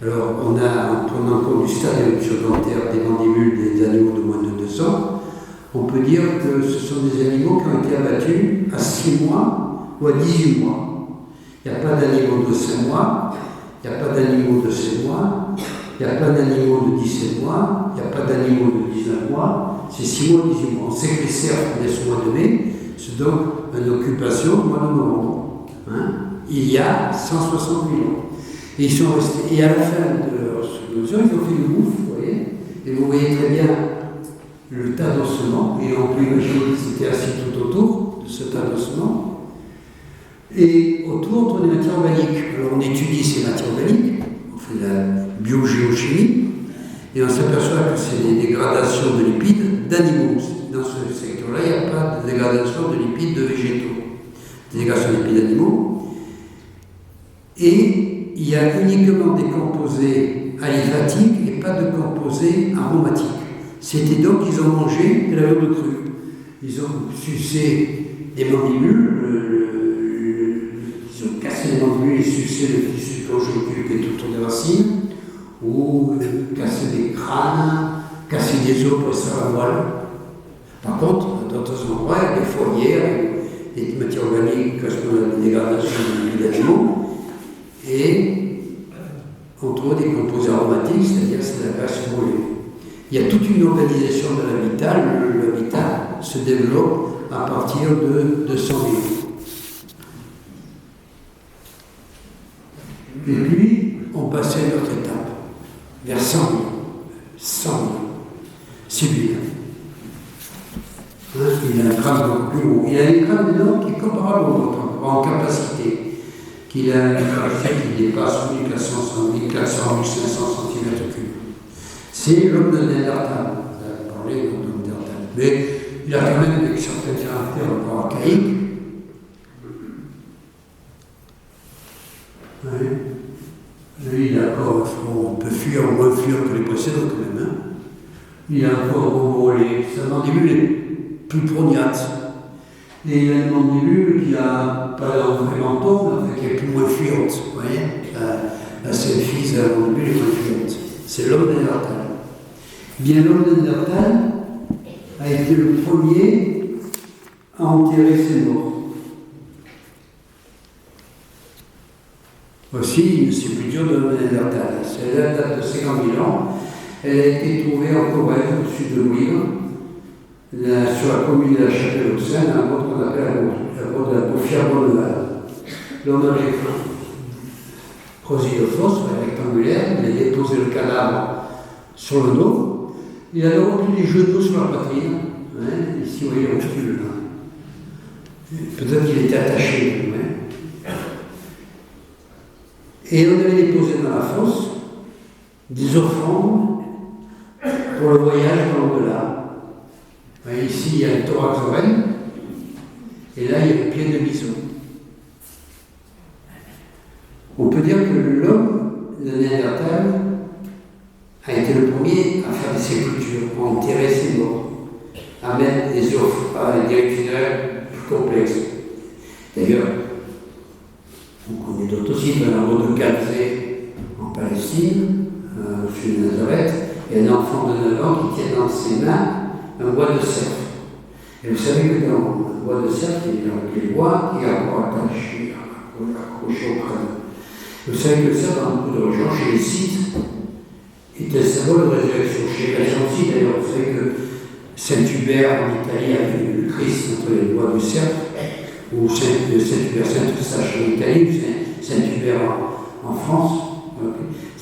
Alors, en prenant en compte du stade d'évolution-dentaire des mandibules des animaux de moins de 2 ans, on peut dire que ce sont des animaux qui ont été abattus à 6 mois ou à 18 mois. Il n'y a pas d'animaux de 5 mois, il n'y a pas d'animaux de 7 mois, il n'y a pas d'animaux de 17 mois, il n'y a pas d'animaux de 19 mois, c'est 6 mois, 18 mois. On sait que les cerfs naissent au mois de mai, c'est donc une occupation au mois de novembre. Il y a 160 000 ans. Et ils sont restés. Et à la fin de leur subvention, ils ont fait une bouffe, vous voyez, et vous voyez très bien le tas d'ossements, et on peut imaginer qu'ils étaient assis tout autour de ce tas d'ossements. Et autour, on trouve des matières organiques. Alors on étudie ces matières organiques, et on s'aperçoit que c'est des dégradations de lipides d'animaux. Dans ce secteur-là, il n'y a pas de dégradation de lipides de végétaux, des dégradations de lipides d'animaux. Et il y a uniquement des composés aliphatiques et pas de composés aromatiques. C'était donc qu'ils ont mangé de la viande crue. Ils ont sucé des mandibules, ils ont cassé les mandibules et sucé le tissu conjonctif qui est autour des racines, ou cassé des crânes, cassé des os pour faire la voile. Par contre, dans d'autres endroits, il y a des fourrières, des matières organiques, parce qu'on a des dégradations des animaux, et on trouve des composés aromatiques, c'est-à-dire c'est la graisse brûlée. Il y a toute une organisation de l'habitat. L'habitat se développe à partir de 100 000. Et puis, on passait à une autre étape, vers 100 000. 100 000. C'est lui. Hein, il a un crâne beaucoup plus haut. Il a un crâne énorme qui est comparable au nôtre en capacité. Qu'il a une capacité qui dépasse 1400, 1500 cm3. C'est l'homme de Néandertal. On a parlé de l'homme de Néandertal. Mais il a quand même certains caractères encore archaïques. Oui. Lui, il a encore, on peut fuir ou moins fuir que les précédents quand même. Hein. Il a encore sa mandibule est plus prognate. Et il a une mandibule qui a pas un vrai menton, mais qui est plus moins fuyante. Vous voyez, la symphyse de la mandibule est moins fuyante. C'est l'homme de Néandertal. Bien, l'homme de Néandertal a été le premier à enterrer ses morts. Aussi, c'est plus dur de l'homme de Néandertal. C'est la date de 50 000 ans. Elle a été trouvée en Corrèze, au sud de Lille, sur la commune de la Chapelle-aux-Seine, un mot qu'on appelle la grotte de la Beaufière-Bonneval. L'homme avait creusé le fosse, rectangulaire, il a déposé le cadavre sur le dos, il a remis les genoux sur la poitrine, hein, ici vous voyez l'obstule là. Peut-être qu'il était attaché, hein. Et on avait déposé dans la fosse des offrandes pour le voyage dans l'au-delà. Ici, il y a le thorax oreille, et là, il y a le pied de bison. On peut dire que l'homme de Néandertal a été le premier à faire des sépultures, à enterrer ses morts, à mettre des rites funéraires plus complexes. D'ailleurs, on connaît d'autres aussi, dans la route de Gaza en Palestine, au sud de Nazareth, il y a un enfant de 9 ans qui tient dans ses mains un bois de cerf. Et vous savez que dans le bois de cerf, il y a des bois qui est encore attaché, accroché au crâne. Vous savez que ça, dans beaucoup de religions, chez les Scythes, est un symbole de résurrection. Chez les chrétiens aussi, d'ailleurs, vous savez que Saint-Hubert en Italie a vu le Christ entre les bois du cerf, ou Saint-Hubert, Saint-Eustache en Italie, ou Saint-Hubert en France.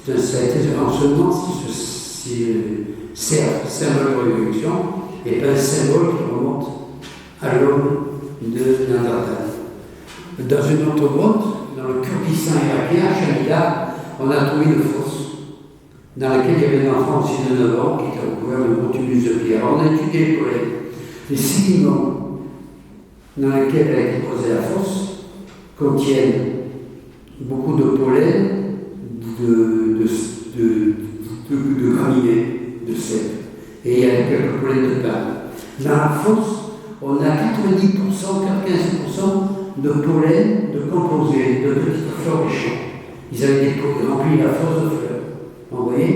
Ça a été un enseignement si le cerf, symbole de résurrection, n'est pas un symbole qui remonte à l'homme de Néandertal. Dans une autre grotte, dans le Kurdistan irakien, à Shamida, on a trouvé une fosse dans laquelle il y avait un enfant aussi de 9 ans qui était recouvert de gros tubulus de pierre. On a étudié le pollen. Les sédiments dans lesquels a été creusée la fosse contiennent beaucoup de pollen, de graminées, de sel. Et il y a quelques pollen de pain. Dans la fosse, on a 90%, 95% de pollen, de composés, de petites fleurs des champs. Ils avaient rempli la fosse de fleurs. Vous voyez,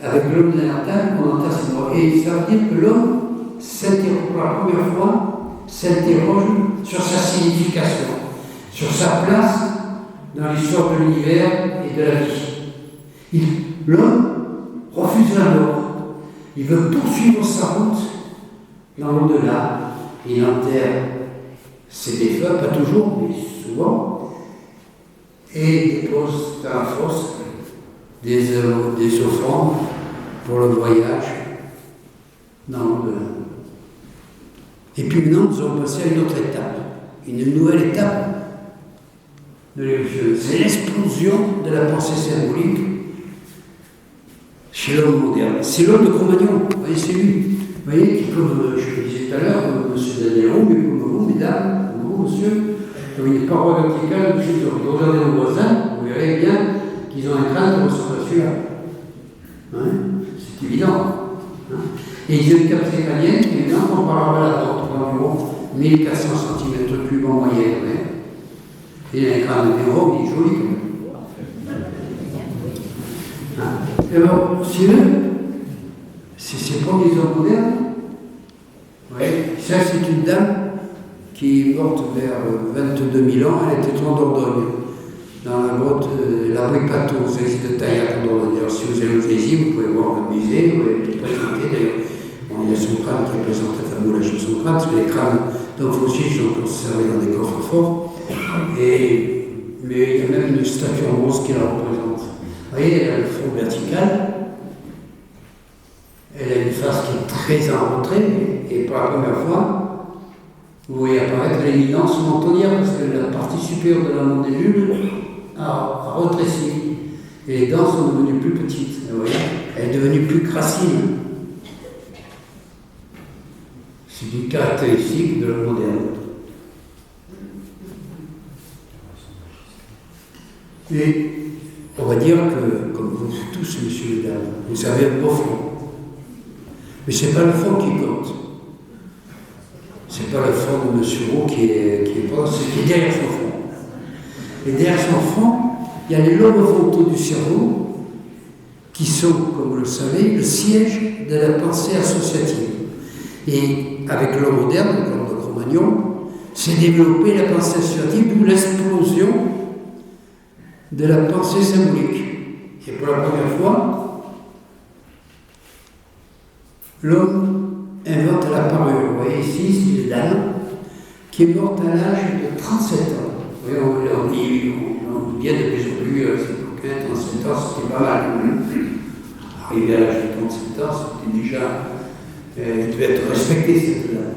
avec l'homme de Néandertal, on entend ces mots. Et ça veut dire que l'homme s'interroge pour la première fois, s'interroge sur sa signification, sur sa place dans l'histoire de l'univers et de la vie. L'homme refuse la mort. Il veut poursuivre sa route dans l'au-delà. Il enterre ses défunts, pas toujours, mais souvent, et dépose dans la fosse des offrandes pour le voyage dans l'au-delà. Et puis maintenant, nous allons passer à une autre étape, une nouvelle étape de l'évolution. C'est l'explosion de la pensée symbolique chez l'homme moderne. C'est l'homme de Cro-Magnon, vous voyez, c'est lui. Vous voyez, qui, comme je le disais tout à l'heure, comme M. Danielon, mais comme vous, mesdames, comme vous, monsieur, comme il n'est pas roi vertical, vous regardez vos voisins, vous verrez bien qu'ils ont un crâne qui ressemble à celui-là. Hein, c'est évident. Hein. Et ils ont une capacité crânienne qui est évidemment comparable à la nôtre, d'environ 1400 cm3 en moyenne. Hein. Et il a un crâne de rond, il est joli quand même. Hein. Alors, c'est pas des hommes modernes. Ouais. Ça, c'est une dame qui est morte vers 22 000 ans. Elle était en Dordogne, dans la grotte la Bripato, aux églises de Taillac en Dordogne. Alors, si vous allez aux églises, vous pouvez voir le musée, vous pouvez présenter d'ailleurs. Bon, il y a son crâne qui est présenté à Tamoulage de son crâne, parce que les crânes d'hommes fossiles sont conservés dans des coffres forts. Mais il y a même une statue en bronze qui la représente. Vous voyez, elle a le front vertical. Elle a une face qui est très en retrait, et pour la première fois, vous voyez apparaître l'éminence mentonnière, parce que la partie supérieure de la mandibule a retréci, et les dents sont devenues plus petites. Vous voyez, elle est devenue plus crassine. C'est une caractéristique de l'homme moderne. Et on va dire que, comme vous tous, messieurs et dames, vous avez un beau front. Mais ce n'est pas le fond qui compte. Ce n'est pas le fond de M. Roux qui est c'est qui est derrière son front. Et derrière son front, il y a les lobes frontaux du cerveau qui sont, comme vous le savez, le siège de la pensée associative. Et avec l'homme moderne, l'homme de Cro-Magnon, s'est développée la pensée associative, d'où l'explosion de la pensée symbolique. Et pour la première fois, l'homme invente la parure. Vous voyez ici, c'est une dame qui est morte à l'âge de 37 ans. Vous voyez, on dit bien de plus en plus, c'est 37 ans, c'était pas mal. Arrivé à l'âge de 37 ans, c'était déjà. Elle devait être respectée, cette dame.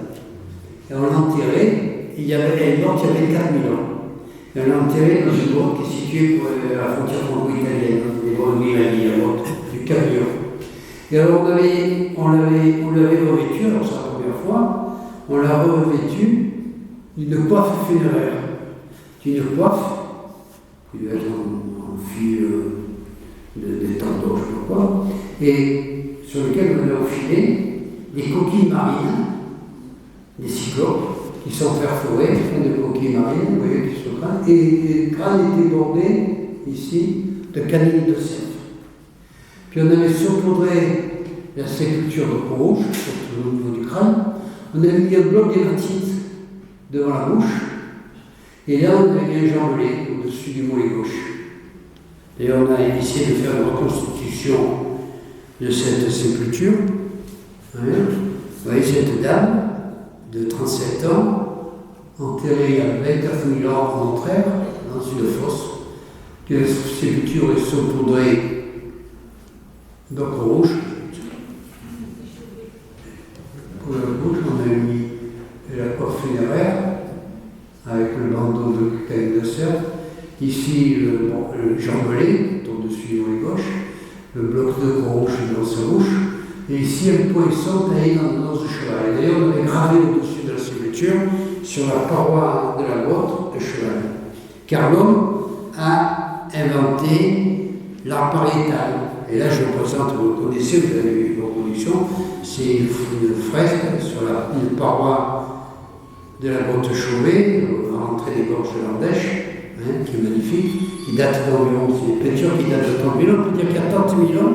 Et on l'a enterrée, elle est morte il y avait 4000 ans. Et on l'a enterrée dans une grotte qui est située à la frontière franco-italienne, les grottes de Milani, la grotte du Camion. Et alors on l'avait revêtue, alors c'est la première fois, on l'a revêtue d'une coiffe funéraire. D'une coiffe, qui devait être en fil des tendons, je ne sais pas quoi, et sur lequel on a enfilé des coquilles marines, des cyclopes, qui sont perforés, plein de coquilles marines, vous voyez, qui sont crânes, et le crâne était bordé, ici, de canines de cerf. Puis on avait saupoudré la sépulture de peau rouge, surtout au niveau du crâne. On avait mis un bloc d'hématite devant la bouche, et là on avait mis un jambelé au-dessus du mollet gauche. Et on a essayé de faire une reconstitution de cette sépulture. Vous voyez cette dame de 37 ans, enterrée à 29 000 ans en entraire, dans une fosse, que la sépulture est saupoudrée d'ocre rouge. Pour la bouche, on a mis la coiffe funéraire avec le bandeau de canne de cerf. Ici, le jambelé, au-dessus du mollet gauche, le bloc d'ocre rouge dans sa bouche, et ici un poisson taillé dans le dos du cheval. Et d'ailleurs, on avait gravé au-dessus de la sépulture, sur la paroi de la grotte, le cheval. Car l'homme a inventé l'art pariétal. Et là, je vous présente, vous le connaissez, vous avez vu une reproduction, c'est une fresque sur une paroi de la grotte Chauvet, à l'entrée des gorges de l'Ardèche, qui est magnifique, qui date d'environ, c'est une peinture qui date de 30 000 ans, on peut dire qu'il y a 30 000 ans,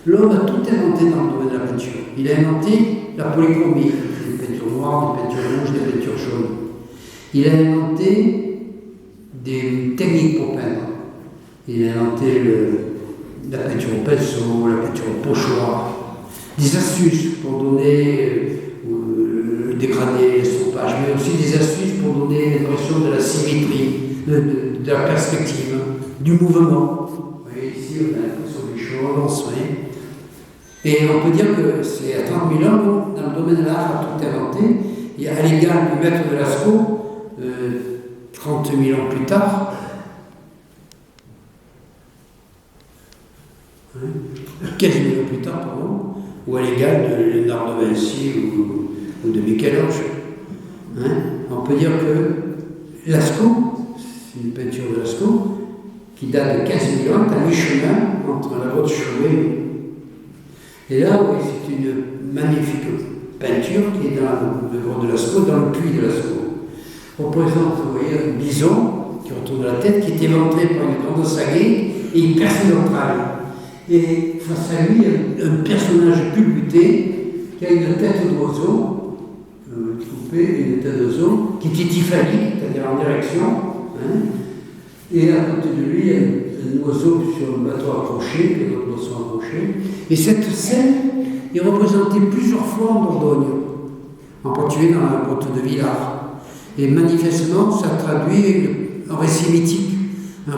l'homme a tout inventé dans le domaine de la peinture. Il a inventé la polychromie, des peintures noires, des peintures rouges, des peintures jaunes. Il a inventé des techniques pour peindre. Il a inventé la peinture au pinceau, la peinture au pochoir, des astuces pour donner le dégradé, l'estompage, mais aussi des astuces pour donner l'impression de la symétrie, de la perspective, du mouvement. Vous voyez, ici, on a l'impression des choses, et on peut dire que c'est à 30 000 ans, dans le domaine de l'art, on a tout inventé. Et à l'égal du maître de Lascaux, 30 000 ans plus tard, 15 000 ans plus tard, pardon, ou à l'égal de Léonard de Vinci ou de Michel-Ange. Hein? On peut dire que Lascaux, c'est une peinture de Lascaux, qui date de 15 000 ans, à mi-chemin entre la grotte Chauvet. Et là, oui, c'est une magnifique peinture qui est dans le grotte de Lascaux, dans le puits de Lascaux. Représente, vous voyez, un bison qui retourne la tête, qui est éventré par une grande sagaie et une percée ventrale. Et face à lui, un personnage culbuté qui a une tête d'oiseau, coupée, une tête d'oiseau, qui est tityphalique, c'est-à-dire en direction. Hein, et à côté de lui, un oiseau sur un bateau accroché, les autres sont accrochés. Et cette scène est représentée plusieurs fois en Dordogne, en particulier dans la grotte de Villars. Et manifestement, ça traduit un récit mythique dans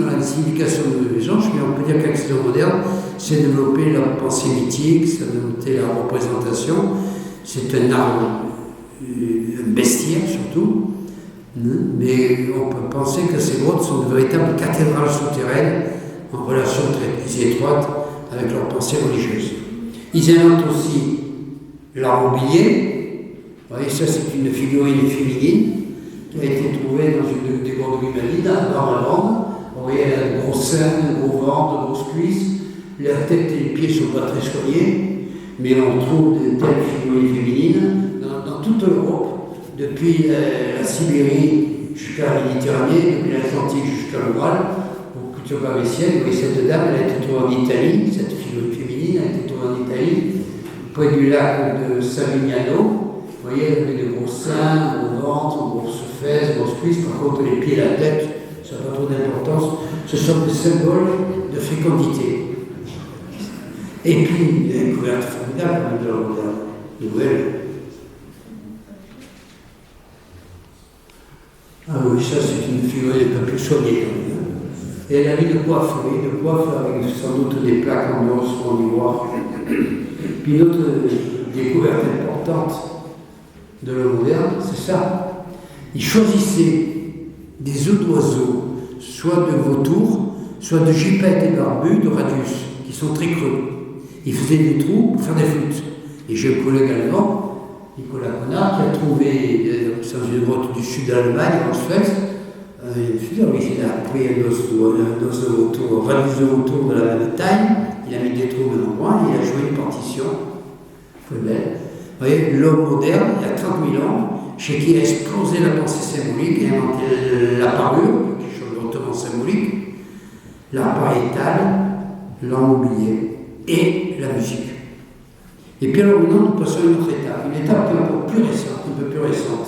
la signification de l'échange, mais on peut dire qu'avec l'Occident moderne, c'est développer la pensée mythique, c'est développer la représentation, c'est un art, un bestiaire surtout, mais on peut penser que ces grottes sont de véritables cathédrales souterraines en relation très étroite avec leur pensée religieuse. Ils inventent aussi l'art mobilier. Vous voyez, ça c'est une figurine féminine qui a été trouvée dans une des grottes de Grimaldi, dans la bande. Vous voyez, elle a de gros seins, de gros ventre, de grosses cuisses. La tête et les pieds ne sont pas très soignés, mais on trouve de telles figurines féminines dans toute l'Europe, depuis la Sibérie jusqu'à la Méditerranée, depuis l'Atlantique jusqu'à l'Oural, aux cultures babétiennes. Vous voyez, cette dame, elle a été trouvée en Italie, cette figurine féminine a été trouvée en Italie, près du lac de Savignano. Vous voyez, elle avait de gros seins, de gros ventre, de grosses fesses, de grosses cuisses. Par contre, les pieds et la tête, ça n'a pas trop d'importance. Ce sont des symboles de fécondité. Et puis, il y a une découverte formidable de la nouvelle. Ah oui, ça c'est une figurine un peu plus soignée. Et elle a mis de coiffe, oui, de coiffe avec sans doute des plaques en os ou en ivoire. Puis une autre découverte importante de l'homme moderne, c'est ça. Il choisissait des œufs d'oiseaux, soit de vautours, soit de gypaètes et barbus, de radius, qui sont très creux. Il faisait des trous pour faire des flûtes. Et j'ai un collègue allemand, Nicolas Connard, qui a trouvé dans une grotte du sud d'Allemagne, en Suède, une flûte. Il a pris un os de vautour, un radius de vautour de la même taille, il a mis des trous au même endroit, et il a joué une partition. Vous voyez, l'homme moderne, il y a 30 000 ans, chez qui a explosé la pensée symbolique, et a inventé la parure, quelque chose de hautement symbolique, l'art pariétal, l'art mobilier et la musique. Et puis alors maintenant, nous passons à une autre étape qui est encore plus récente, un peu plus récente.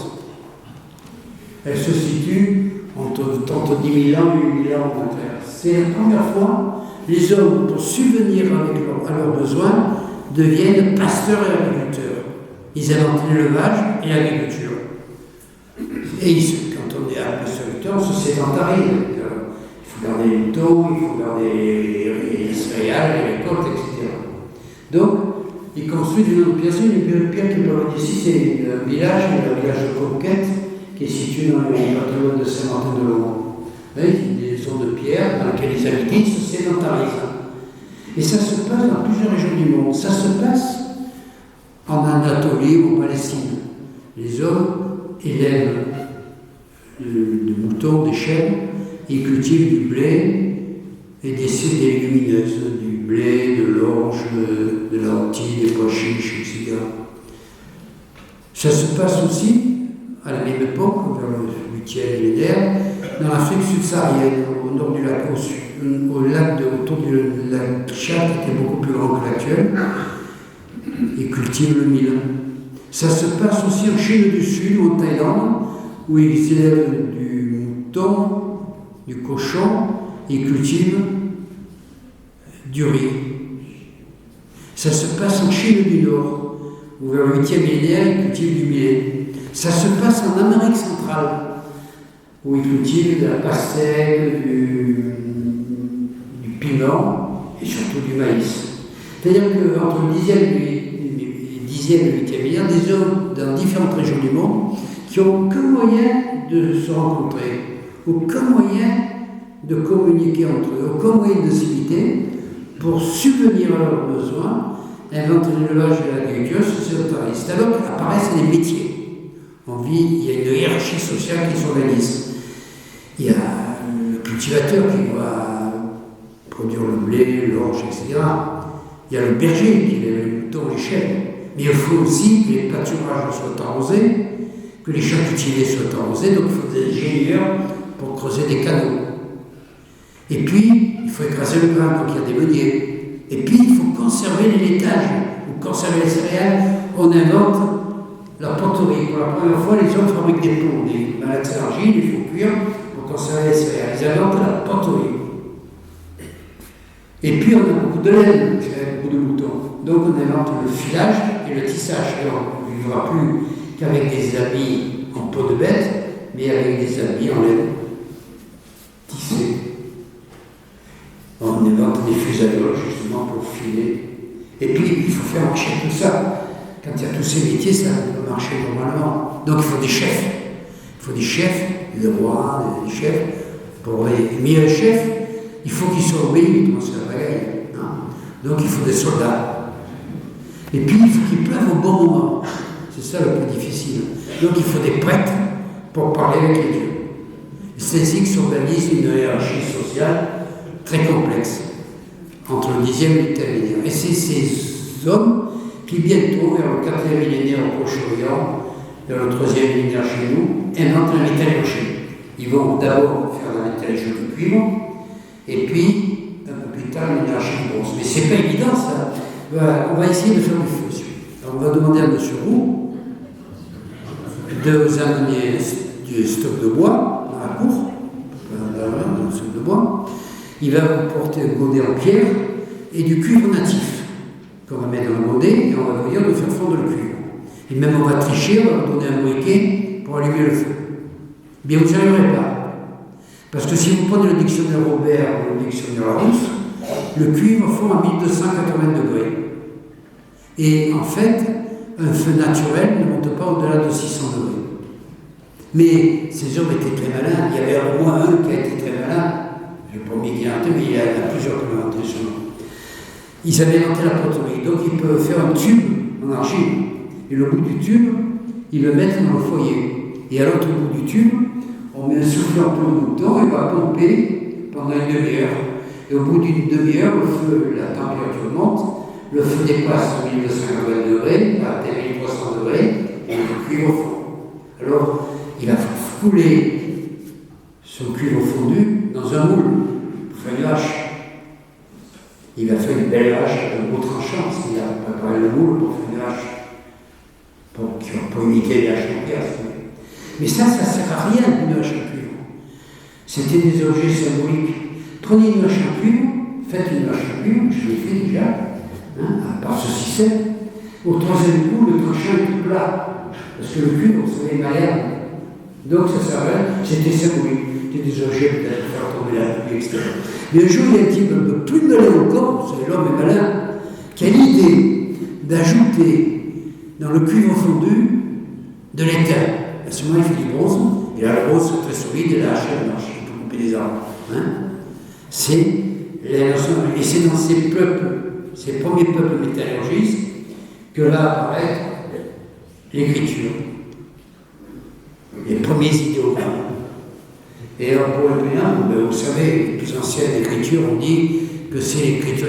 Elle se situe entre 10 000 ans et 8 000 ans au contraire. C'est la première fois les hommes, pour subvenir à leurs besoins, deviennent pasteurs et agriculteurs. Ils inventent l'élevage et l'agriculture. Et quand on est agriculteur, on se sédentarise. Il faut garder les moutons, il faut garder les céréales, les récoltes, etc. Donc, ils construisent une pierre qui peut être ici, c'est un village de Conquête, qui est situé dans le patrimoine de Saint-Martin-de-Laurent. Vous voyez, des zones de pierre dans lesquelles ils habitent, ils se sédentarisent. Et ça se passe dans plusieurs régions du monde. Ça se passe en Anatolie ou en Palestine. Les hommes élèvent des moutons, des chèvres, ils cultivent du blé et des légumineuses, du blé, de l'orge, de la lentille, des pois chiches, etc. Ça se passe aussi, à la même époque, vers le 8e millénaire, dans l'Afrique subsaharienne, au nord du lac, au lac autour du lac Tchad, qui était beaucoup plus grand que l'actuel, et cultivent le mil. Ça se passe aussi en Chine du Sud ou en Thaïlande, où ils élèvent du mouton, du cochon, et ils cultivent du riz. Ça se passe en Chine du Nord, où vers le 8e millénaire, ils cultivent du millet. Ça se passe en Amérique centrale, où ils cultivent de la pastèque, du piment et surtout du maïs. C'est-à-dire qu'entre le 10e et le 8e millénaire, des hommes dans différentes régions du monde qui n'ont aucun moyen de se rencontrer, aucun moyen de communiquer entre eux, aucun moyen de s'imiter, pour subvenir à leurs besoins, inventent l'élevage et l'agriculture sociétariste. Alors apparaissent les métiers. Il y a une hiérarchie sociale qui s'organise. Il y a le cultivateur qui va produire le blé, l'orge, etc. Il y a le berger qui élève les moutons, les chèvres. Mais il faut aussi que les pâturages soient arrosés, que les champs cultivés soient arrosés, donc il faut des ingénieurs pour creuser des canaux. Et puis, il faut écraser le grain, donc il y a des meuniers. Et puis, il faut conserver les laitages, ou conserver les céréales. On invente la poterie. Pour la première fois, les hommes fabriquent des pots, des malades d'argile, il faut cuire pour conserver les céréales. Ils inventent la poterie. Et puis, on a beaucoup de laine, beaucoup de moutons. Donc, on invente le filage et le tissage. Alors, il n'y aura plus qu'avec des habits en peau de bête, mais avec des habits en laine tissés. On invente des fusailleurs, justement, pour filer. Et puis, il faut faire marcher tout ça. Quand il y a tous ces métiers, ça peut marcher normalement. Donc, il faut des chefs. Il faut des chefs, des rois, des chefs. Mais un chef, il faut qu'il soit obéi, autrement c'est la bagaille. Donc, il faut des soldats. Et puis, il faut qu'ils pleuvent au bon moment. C'est ça le plus difficile. Donc, il faut des prêtres pour parler avec les dieux. C'est ainsi que s'organise une hiérarchie sociale très complexe entre le 10e et le 8e millénaire. Et c'est ces hommes qui, bientôt, vers le 4e millénaire au Proche-Orient, vers le 3e millénaire chez nous, inventent la métallurgie. Ils vont d'abord faire la métallurgie du cuivre, et puis, un peu plus tard, l'énergie du bronze. Mais c'est pas évident, ça. Voilà, on va essayer de faire du feu. Alors, on va demander à M. Roux de vous amener du stock de bois dans la cour, dans le stock de bois. Il va vous porter un godet en pierre et du cuivre natif qu'on va mettre dans le godet et on va vous dire de faire fondre le cuivre. Et même on va tricher, on va vous donner un briquet pour allumer le feu. Bien, vous n'y arriverez pas. Parce que si vous prenez le dictionnaire Robert ou le dictionnaire Larousse, le cuivre fond à 1280 degrés. Et en fait, un feu naturel ne monte pas au-delà de 600 degrés. Mais ces hommes étaient très malins. Il y avait au moins un qui a été très malin. Je ne vais pas m'y dire, mais il y en a plusieurs qui l'ont inventé chez nous. Ils avaient inventé la poterie. Donc ils peuvent faire un tube en argile. Et le bout du tube, ils le mettent dans le foyer. Et à l'autre bout du tube, on met un souffleur pour le bouton, il va pomper pendant une demi-heure. Et au bout d'une demi-heure, le feu, la température monte, le feu dépasse 1250 degrés, à 1300 degrés, et le cuivre fond. Alors, il a coulé son cuivre fondu dans un moule, pour faire une hache. Il a fait une belle hache avec un beau tranchant, parce qu'il a préparé le moule pour faire une hache, pour imiter les haches en pierre. Mais ça ne sert à rien, une hache en cuivre. C'était des objets symboliques. Prenez une hache en cuivre, faites une hache en cuivre, je l'ai fait déjà, à part ce système. Au troisième coup, le tranchant est tout plat, parce que le cuivre, vous savez, est malléable. Donc ça servait, c'était symbolique. C'était des objets peut-être pour faire tomber la pluie, etc. Mais un jour, il y a un type un peu plus malin encore, vous savez, l'homme est malin, qui a l'idée d'ajouter dans le cuivre fondu de l'étain. À ce moment, il fait du bronze, et là, le bronze, c'est très solide, et là, elle marche, il peut couper des arbres. C'est et c'est dans ces peuples, ces premiers peuples métallurgistes, que va apparaître l'écriture, les premiers idéogrammes. Et alors, pour le bien, vous savez, les plus anciennes écritures, on dit que c'est l'écriture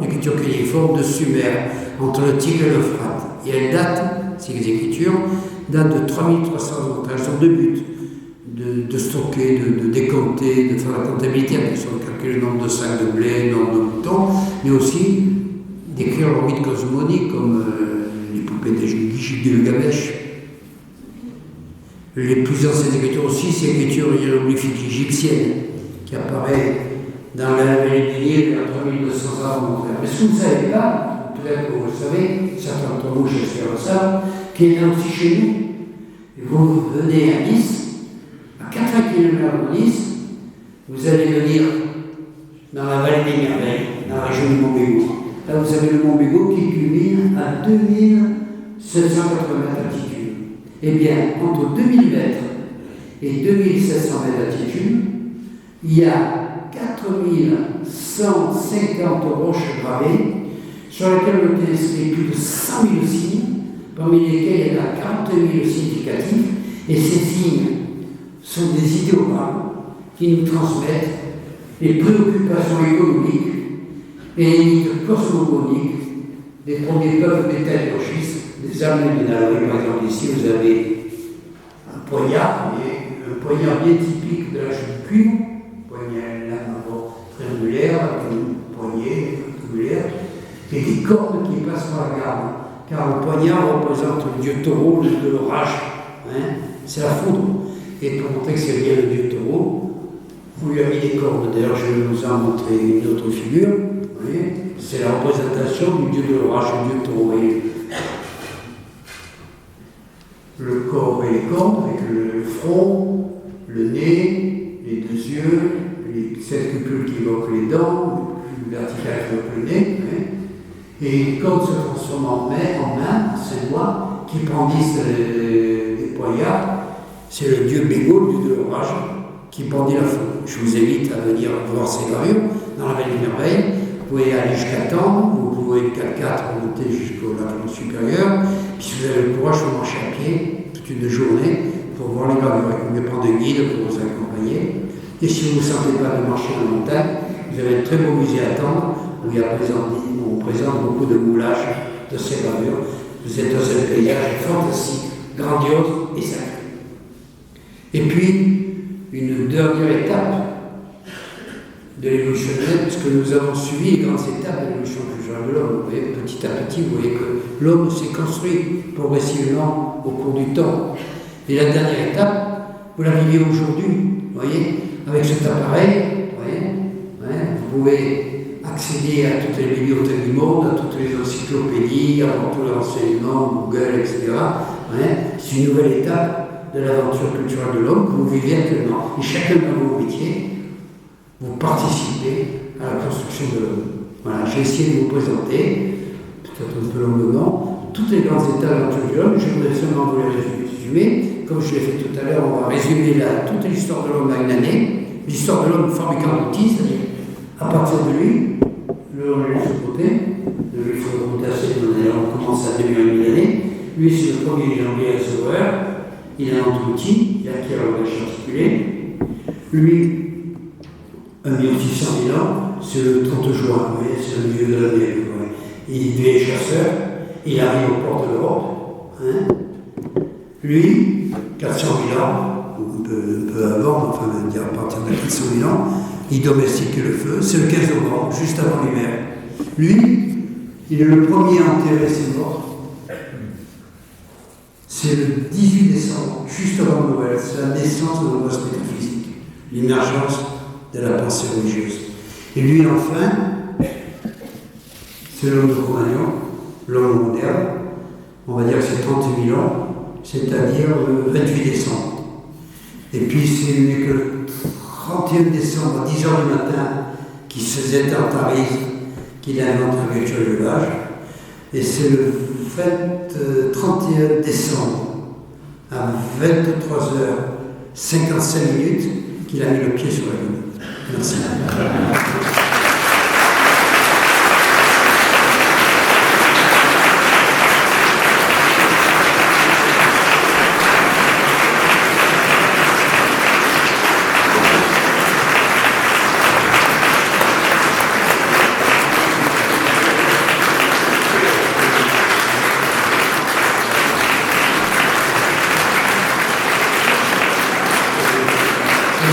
l'écriture cunéiforme de Sumer, entre le Tigre et l'Euphrate. Et elle date, ces écritures, datent de 3300 ans. Elles ont deux buts. De stocker, de décompter, de faire la comptabilité, de calculer le nombre de sacs de blé, le nombre de moutons, mais aussi d'écrire leur mythe cosmonique, comme les poupées de Gilgamesh. Les plus anciennes écritures aussi, c'est l'écriture hiéroglyphique égyptienne, qui apparaît dans la Méditerranée vers 3200 ans avant. Mais ce que vous ne savez pas, peut-être que vous le savez, certains d'entre vous, j'espère le savent, qui est là aussi chez nous. Et vous venez à Nice, à 80 km de Nice, vous allez venir dans la vallée des Merveilles, dans la région du Mont Bégaud. Là, vous avez le Mont Bégaud qui culmine à 2780 mètres d'altitude. Eh bien, entre 2000 mètres et 2700 mètres d'altitude, il y a 4700 150 roches gravées, sur lesquelles ont été inscrits plus de 100 000 signes, parmi lesquels il y en a 40 000 significatifs, et ces signes sont des idéogrammes qui nous transmettent les préoccupations économiques et les mythes cosmogoniques des premiers peuples métallurgistes des armées du Naloï. Par exemple, ici vous avez un poignard bien typique de l'âge du cuivre, poignard triangulaire, avec une poignée rectangulaire, et des cordes qui passent par la garde. Car le poignard représente le dieu taureau, de l'orage, c'est la foudre. Et pour montrer que c'est bien le dieu taureau, on lui a mis des cordes. D'ailleurs, je vais vous en montrer une autre figure. Vous voyez, c'est la représentation du dieu de l'orage, le dieu taureau. Le corps et les cordes, avec le front, le nez, les deux yeux, cette cupule qui évoque les dents, le vertical qui évoque le nez. Et les cordes se transforment en main, ses doigts, qui brandissent des poignards. C'est le dieu Bégo, le dieu de l'orage, qui brandit la foudre. Je vous invite à venir voir ces gravures dans la Vallée des Merveilles. Vous pouvez aller jusqu'à Tendre, vous pouvez 4x4 monter jusqu'au lac supérieur. Puis si vous avez le courage, vous marchez à pied toute une journée pour voir les gravures. Il faut mieux prendre un guide pour vous accompagner. Et si vous ne vous sentez pas de marcher dans la montagne, vous avez un très beau musée à Tendre où on présente beaucoup de moulages de ces gravures. Vous êtes dans un paysage fantastique, grandiose et sacré. Et puis, une dernière étape de l'évolution humaine, parce que nous avons suivi les grandes étapes de l'évolution culturelle de l'homme. Vous voyez, petit à petit, vous voyez que l'homme s'est construit progressivement au cours du temps. Et la dernière étape, vous la vivez aujourd'hui, vous voyez, avec cet appareil, vous pouvez accéder à toutes les bibliothèques du monde, à toutes les encyclopédies, avoir tous les renseignements, Google, etc. C'est une nouvelle étape de l'aventure culturelle de l'homme que vous vivez actuellement. Et chacun de vos métiers, vous participez à la construction de l'homme. Voilà, j'ai essayé de vous présenter, peut-être un peu longuement, toutes les grandes étapes de l'aventure de l'homme. Je voudrais seulement vous les résumer. Comme je l'ai fait tout à l'heure, on va résumer toute l'histoire de l'homme à une année. L'histoire de l'homme fabricant d'outils, c'est-à-dire à partir de lui, l'homme est de ce côté, il faut remonter assez de on commence à 2000 années. Lui, c'est le premier janvier à sauveur. Il a un outil, il acquiert le langage articulé. Lui, 1 600 000 ans, c'est le 30 juin, vous voyez, c'est le milieu de l'année. Il devient chasseur, il arrive aux portes de l'Europe. Lui, 400 000 ans, ou un peu avant, enfin, on va dire à partir de 400 000 ans, il domestique le feu, c'est le 15 novembre, juste avant l'hiver. Lui, il est le premier à enterrer ses morts. C'est le 18 décembre, juste avant Noël, c'est la naissance de l'angoisse métaphysique, l'émergence de la pensée religieuse. Et lui, enfin, c'est l'homme de Cro-Magnon, l'homme moderne, on va dire que c'est 30 000 ans, c'est-à-dire le 28 décembre. Et puis, c'est que le 31 décembre à 10h du matin, qui se faisait en Paris, qu'il invente un virtuel élevage. Et c'est le 31 décembre à 23h55 qu'il a mis le pied sur la Lune. Merci.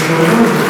Thank you.